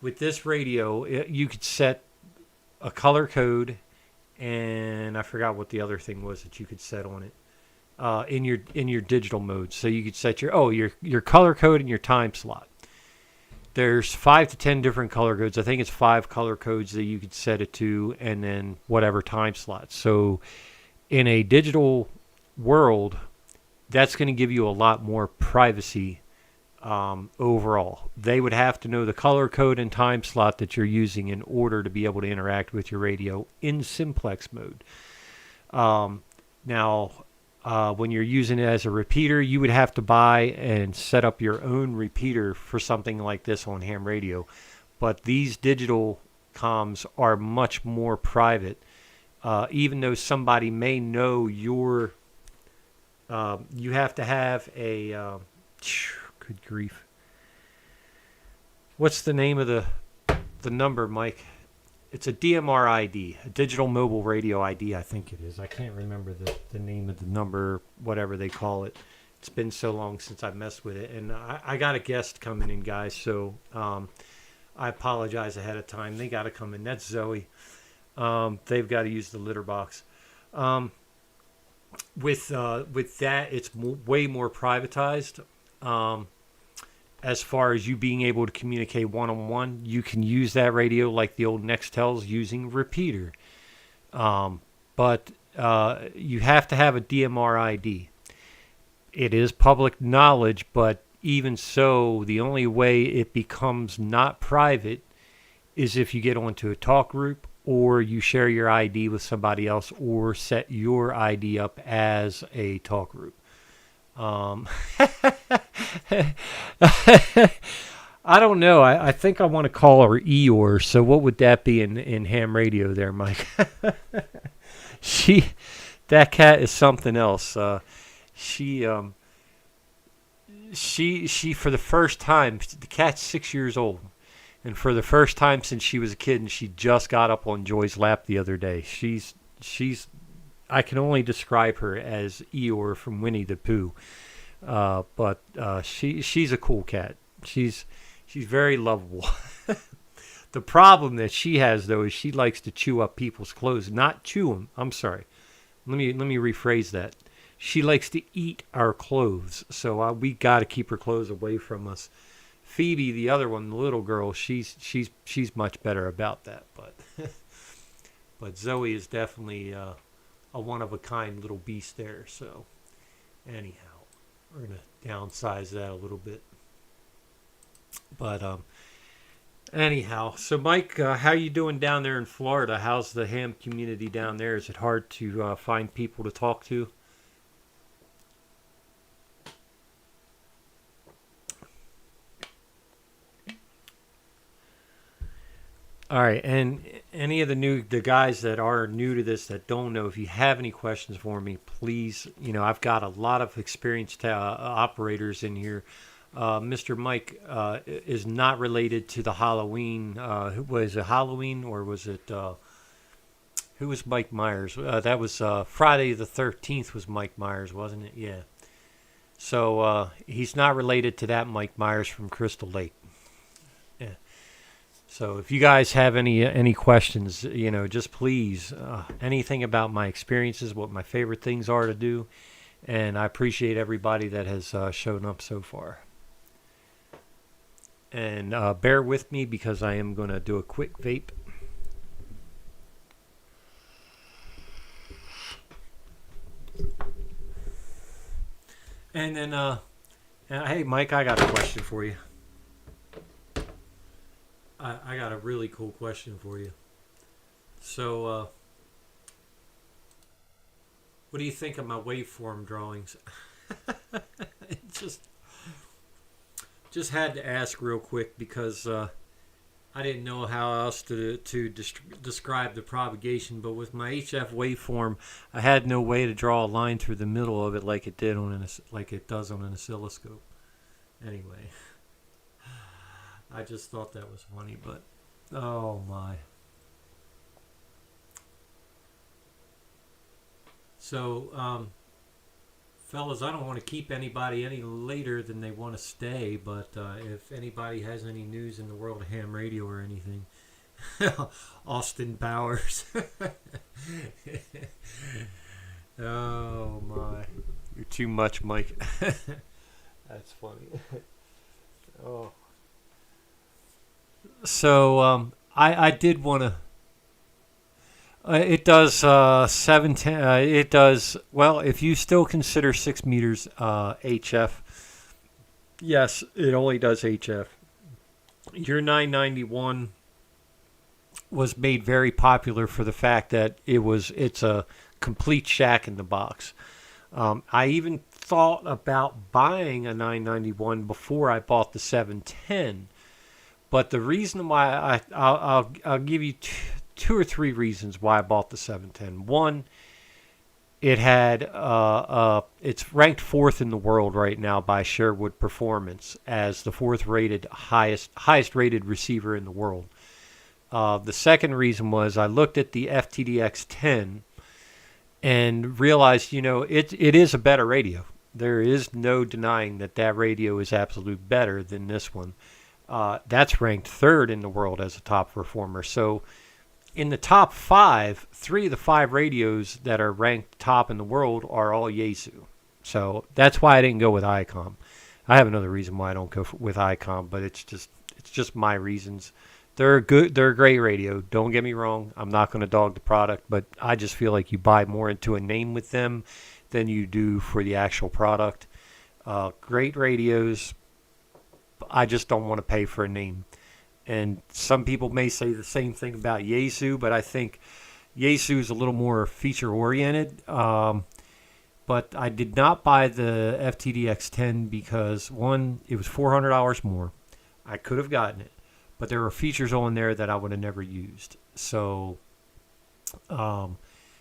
With this radio, you could set a color code, and I forgot what the other thing was that you could set on it. In your digital mode, so you could set your color code and your time slot. There's 5 to 10 different color codes. I think it's 5 color codes that you could set it to, and then whatever time slot. So in a digital world, that's going to give you a lot more privacy overall. They would have to know the color code and time slot that you're using in order to be able to interact with your radio in simplex mode. Now, when you're using it as a repeater, you would have to buy and set up your own repeater for something like this on ham radio. But these digital comms are much more private. Even though somebody may know you have to have a, good grief. What's the name of the number, Mike? It's a DMR ID, a digital mobile radio ID, I think it is. I can't remember the name of the number, whatever they call it. It's been so long since I've messed with it. And I got a guest coming in, guys, so I apologize ahead of time. They got to come in. That's Zoe. They've got to use the litter box. With that, it's way more privatized. As far as you being able to communicate one-on-one, you can use that radio like the old Nextels using repeater. But you have to have a DMR ID. It is public knowledge, but even so, the only way it becomes not private is if you get onto a talk group or you share your ID with somebody else or set your ID up as a talk group. I don't know. I think I want to call her Eeyore. So what would that be in ham radio there, Mike? That cat is something else. She for the first time, the cat's 6 years old, and for the first time since she was a kid, and she just got up on Joy's lap the other day. She's I can only describe her as Eeyore from Winnie the Pooh. But she's a cool cat. She's very lovable. The problem that she has, though, is she likes to chew up people's clothes. Not chew them. I'm sorry. Let me rephrase that. She likes to eat our clothes. So we got to keep her clothes away from us. Phoebe, the other one, the little girl, she's much better about that. But Zoe is definitely a one-of-a-kind little beast there. So anyhow, we're going to downsize that a little bit. But anyhow, so Mike, how you doing down there in Florida? How's the ham community down there? Is it hard to find people to talk to? All right, and any of the guys that are new to this that don't know, if you have any questions for me, please, I've got a lot of experienced operators in here. Mr. Mike is not related to the Halloween. Was it Halloween or was it? Who was Mike Myers? That was Friday the 13th. Was Mike Myers, wasn't it? Yeah. So he's not related to that Mike Myers from Crystal Lake. Yeah. So if you guys have any questions, just please anything about my experiences, what my favorite things are to do, and I appreciate everybody that has shown up so far. And bear with me because I am going to do a quick vape. And then, hey, Mike, I got a question for you. I got a really cool question for you. So, what do you think of my waveform drawings? just had to ask real quick because I didn't know how else to describe the propagation, but with my HF waveform, I had no way to draw a line through the middle of it like it did like it does on an oscilloscope. Anyway, I just thought that was funny, but oh my. So, fellas, I don't want to keep anybody any later than they want to stay, but if anybody has any news in the world of ham radio or anything, Austin Powers. Oh my, you're too much, Mike. That's funny. Oh. So I did want to. It does 710. It does well if you still consider 6 meters HF. Yes, it only does HF. Your 991 was made very popular for the fact that it's a complete shack in the box. I even thought about buying a 991 before I bought the 710, but the reason why I'll give you two or three reasons why I bought the 710. One, it had it's ranked 4th in the world right now by Sherwood Performance as the 4th rated highest rated receiver in the world. The second reason was I looked at the FTDX10 and realized, it is a better radio. There is no denying that radio is absolutely better than this one. That's ranked 3rd in the world as a top performer. So in the top 5, 3 of the 5 radios that are ranked top in the world are all Yaesu. So that's why I didn't go with ICOM. I have another reason why I don't go with ICOM, but it's just my reasons. They're good. They're a great radio. Don't get me wrong. I'm not going to dog the product, but I just feel like you buy more into a name with them than you do for the actual product. Great radios. I just don't want to pay for a name. And some people may say the same thing about Yaesu, but I think Yaesu is a little more feature-oriented. But I did not buy the FTDX10 because, one, it was $400 more. I could have gotten it. But there were features on there that I would have never used. So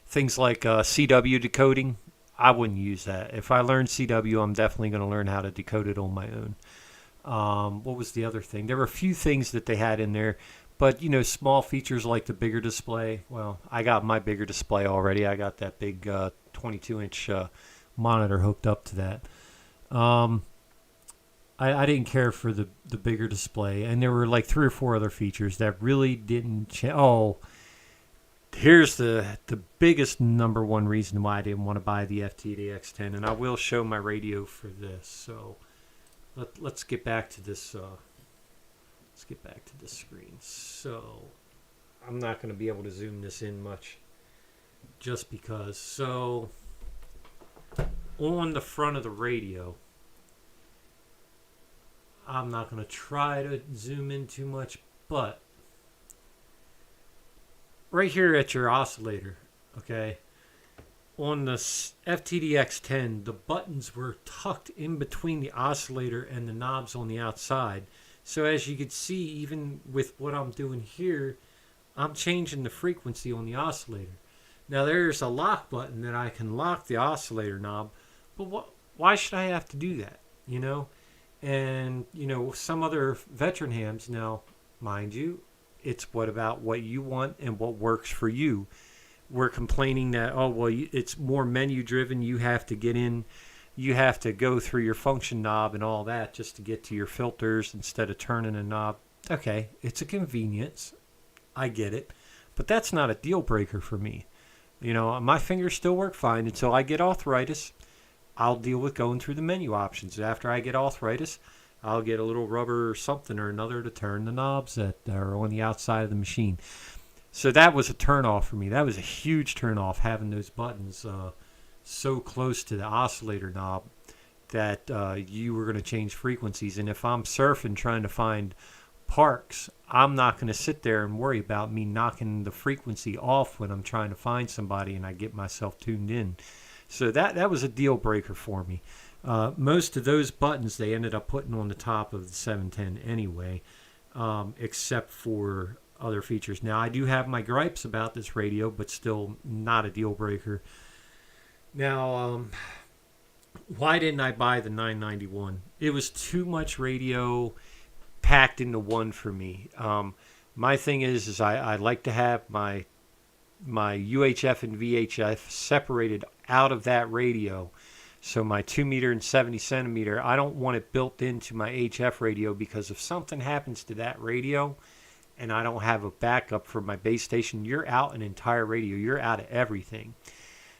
things like CW decoding, I wouldn't use that. If I learned CW, I'm definitely going to learn how to decode it on my own. What was the other thing? There were a few things that they had in there. But, small features like the bigger display. Well, I got my bigger display already. I got that big 22-inch monitor hooked up to that. I didn't care for the bigger display, and there were like 3 or 4 other features that really didn't change. Oh, here's the biggest number one reason why I didn't want to buy the FTDX10, and I will show my radio for this. So let's get back to this. Let's get back to this screen. So I'm not going to be able to zoom this in much, just because. So on the front of the radio, I'm not going to try to zoom in too much, but right here at your oscillator, okay, on the FTDX10, the buttons were tucked in between the oscillator and the knobs on the outside. So as you can see, even with what I'm doing here, I'm changing the frequency on the oscillator. Now there's a lock button that I can lock the oscillator knob, but why should I have to do that, And, you know, some other veteran hams now, mind you, it's what about what you want and what works for you. We're complaining that, oh, well, it's more menu driven. You have to get in, you have to go through your function knob and all that just to get to your filters instead of turning a knob. Okay, it's a convenience. I get it. But that's not a deal breaker for me. You know, my fingers still work fine until I get arthritis. I'll deal with going through the menu options. After I get arthritis, I'll get a little rubber or something or another to turn the knobs that are on the outside of the machine. So that was a turnoff for me. That was a huge turnoff, having those buttons so close to the oscillator knob that you were going to change frequencies. And if I'm surfing trying to find parks, I'm not going to sit there and worry about me knocking the frequency off when I'm trying to find somebody and I get myself tuned in. So that was a deal breaker for me. Most of those buttons they ended up putting on the top of the 710 anyway, except for other features. Now, I do have my gripes about this radio, but still not a deal breaker. Now, why didn't I buy the 991? It was too much radio packed into one for me. My thing is I like to have my UHF and VHF separated out of that radio. So my 2 meter and 70 centimeter, I don't want it built into my HF radio, because if something happens to that radio and I don't have a backup for my base station, you're out an entire radio. You're out of everything.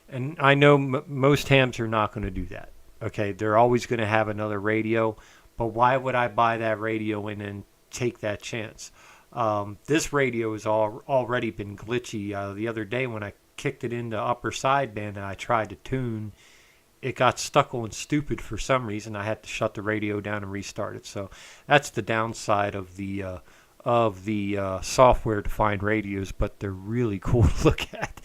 And I know most hams are not going to do that. Okay, they're always going to have another radio, but why would I buy that radio and then take that chance? This radio has already been glitchy. The other day when I kicked it into upper sideband and I tried to tune, it got stuck on stupid for some reason. I had to shut the radio down and restart it. So that's the downside of the software defined radios, but they're really cool to look at.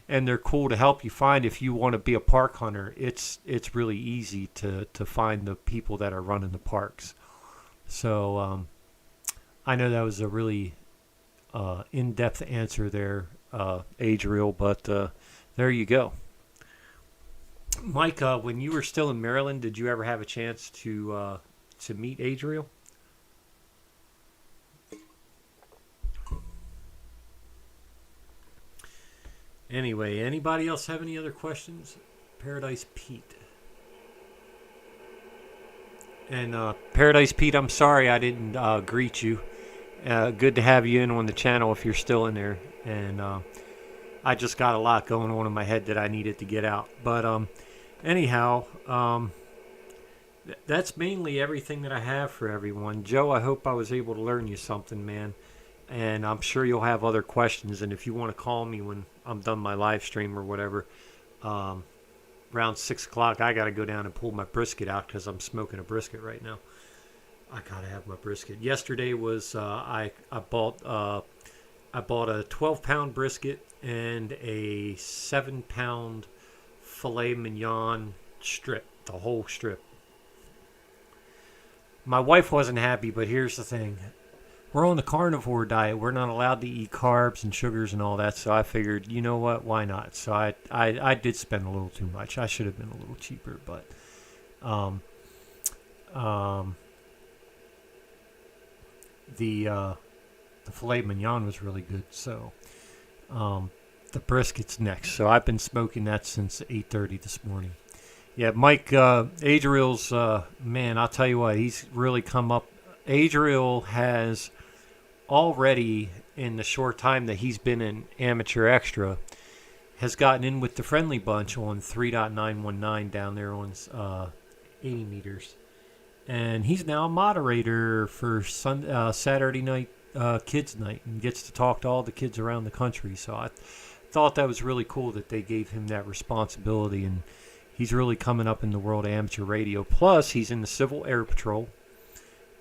And they're cool to help you find if you want to be a park hunter. It's really easy to find the people that are running the parks. So I know that was a really in-depth answer there, Adriel, but there you go. Mike, when you were still in Maryland, did you ever have a chance to meet Adriel? Anyway, anybody else have any other questions? Paradise Pete. And Paradise Pete, I'm sorry I didn't greet you. Good to have you in on the channel if you're still in there. And I just got a lot going on in my head that I needed to get out. But anyhow, that's mainly everything that I have for everyone. Joe, I hope I was able to learn you something, man. And I'm sure you'll have other questions. And if you want to call me when I'm done my live stream or whatever, around 6 o'clock, I got to go down and pull my brisket out because I'm smoking a brisket right now. I got to have my brisket. Yesterday was I bought a 12-pound brisket and a 7-pound filet mignon strip, the whole strip. My wife wasn't happy, but here's the thing. We're on the carnivore diet. We're not allowed to eat carbs and sugars and all that. So I figured, you know what? Why not? So I did spend a little too much. I should have been a little cheaper, but the filet mignon was really good. So the brisket's next. So I've been smoking that since 8:30 this morning. Yeah, Mike, Adriel's man. I'll tell you what, he's really come up. Adriel has already, in the short time that he's been in Amateur Extra, has gotten in with the Friendly Bunch on 3.919 down there on 80 meters. And he's now a moderator for Saturday night kids night and gets to talk to all the kids around the country. So I thought that was really cool that they gave him that responsibility. And he's really coming up in the world of amateur radio. Plus, he's in the Civil Air Patrol.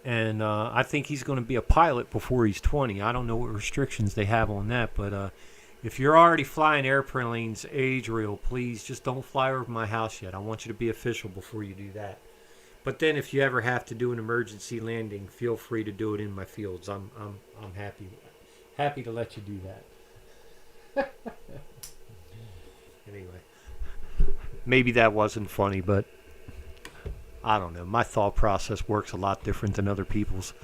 And I think he's going to be a pilot before he's 20. I don't know what restrictions they have on that. But if you're already flying airplanes, Adriel, please just don't fly over my house yet. I want you to be official before you do that. But then if you ever have to do an emergency landing, feel free to do it in my fields. I'm happy to let you do that. Anyway, maybe that wasn't funny, but I don't know. My thought process works a lot different than other people's.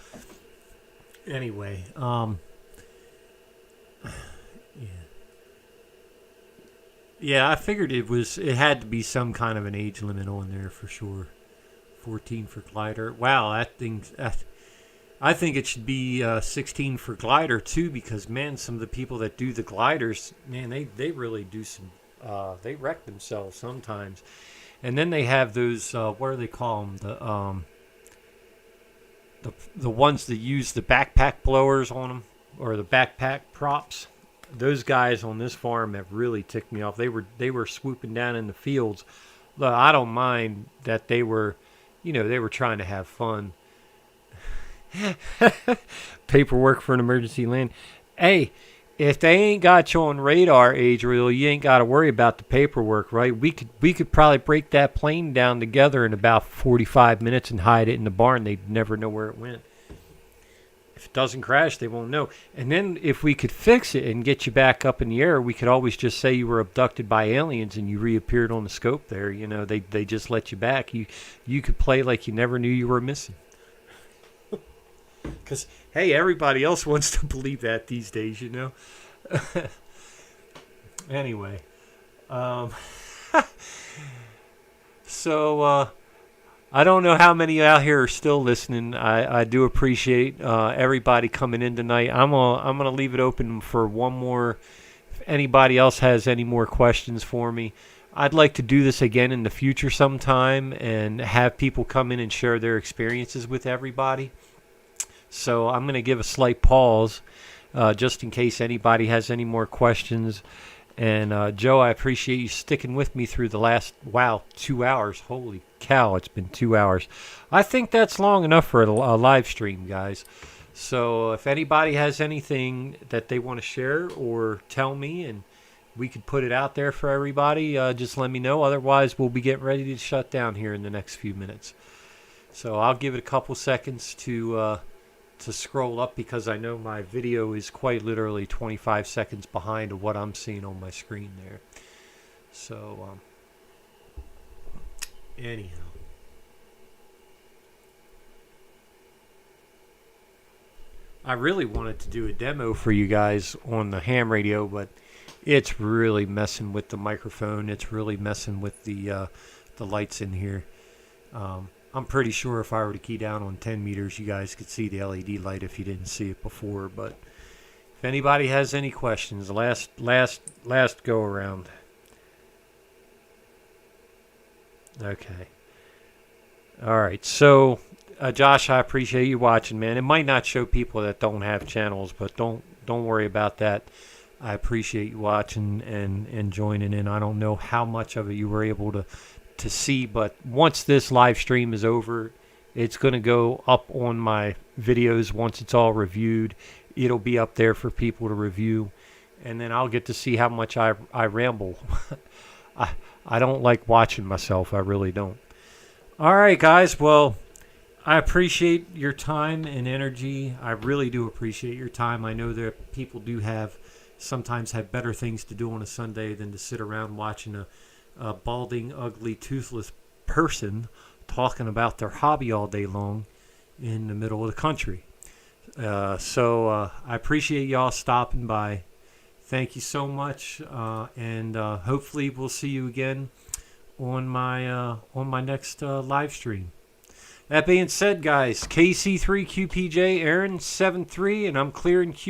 Anyway, yeah, I figured it had to be some kind of an age limit on there for sure. 14 for glider. Wow, I think it should be 16 for glider too, because man, some of the people that do the gliders, man, they really do some. They wreck themselves sometimes. And then they have those. What do they call them? The ones that use the backpack blowers on them, or the backpack props. Those guys on this farm have really ticked me off. They were swooping down in the fields. Look, I don't mind that they were trying to have fun. Paperwork for an emergency land. Hey, if they ain't got you on radar, Adriel, you ain't got to worry about the paperwork, right? We could probably break that plane down together in about 45 minutes and hide it in the barn. They'd never know where it went. If it doesn't crash, they won't know. And then if we could fix it and get you back up in the air, we could always just say you were abducted by aliens and you reappeared on the scope there. You know, they just let you back. You could play like you never knew you were missing. Because, hey, everybody else wants to believe that these days, you know. Anyway. So, I don't know how many out here are still listening. I do appreciate everybody coming in tonight. I'm gonna leave it open for one more. If anybody else has any more questions for me, I'd like to do this again in the future sometime and have people come in and share their experiences with everybody. So I'm gonna give a slight pause just in case anybody has any more questions. And Joe, I appreciate you sticking with me through the last 2 hours. Holy cow, it's been 2 hours. I think that's long enough for a live stream, guys. So if anybody has anything that they want to share or tell me, and we could put it out there for everybody, just let me know. Otherwise, we'll be getting ready to shut down here in the next few minutes. So I'll give it a couple seconds to scroll up, because I know my video is quite literally 25 seconds behind of what I'm seeing on my screen there. So, anyhow. I really wanted to do a demo for you guys on the ham radio, but it's really messing with the microphone. It's really messing with the lights in here. I'm pretty sure if I were to key down on 10 meters, you guys could see the LED light if you didn't see it before. But if anybody has any questions, last go around. Okay. All right. So, Josh, I appreciate you watching, man. It might not show people that don't have channels, but don't worry about that. I appreciate you watching and joining in. I don't know how much of it you were able to see, but once this live stream is over, it's going to go up on my videos. Once it's all reviewed, it'll be up there for people to review, and then I'll get to see how much I ramble. I don't like watching myself. I really don't. All right, guys. Well, I appreciate your time and energy. I really do appreciate your time. I know that people do sometimes have better things to do on a Sunday than to sit around watching a balding, ugly, toothless person talking about their hobby all day long in the middle of the country. So I appreciate y'all stopping by. Thank you so much, and hopefully we'll see you again on my next live stream. That being said, guys, KC3QPJ, Aaron 73, and I'm clearing Q.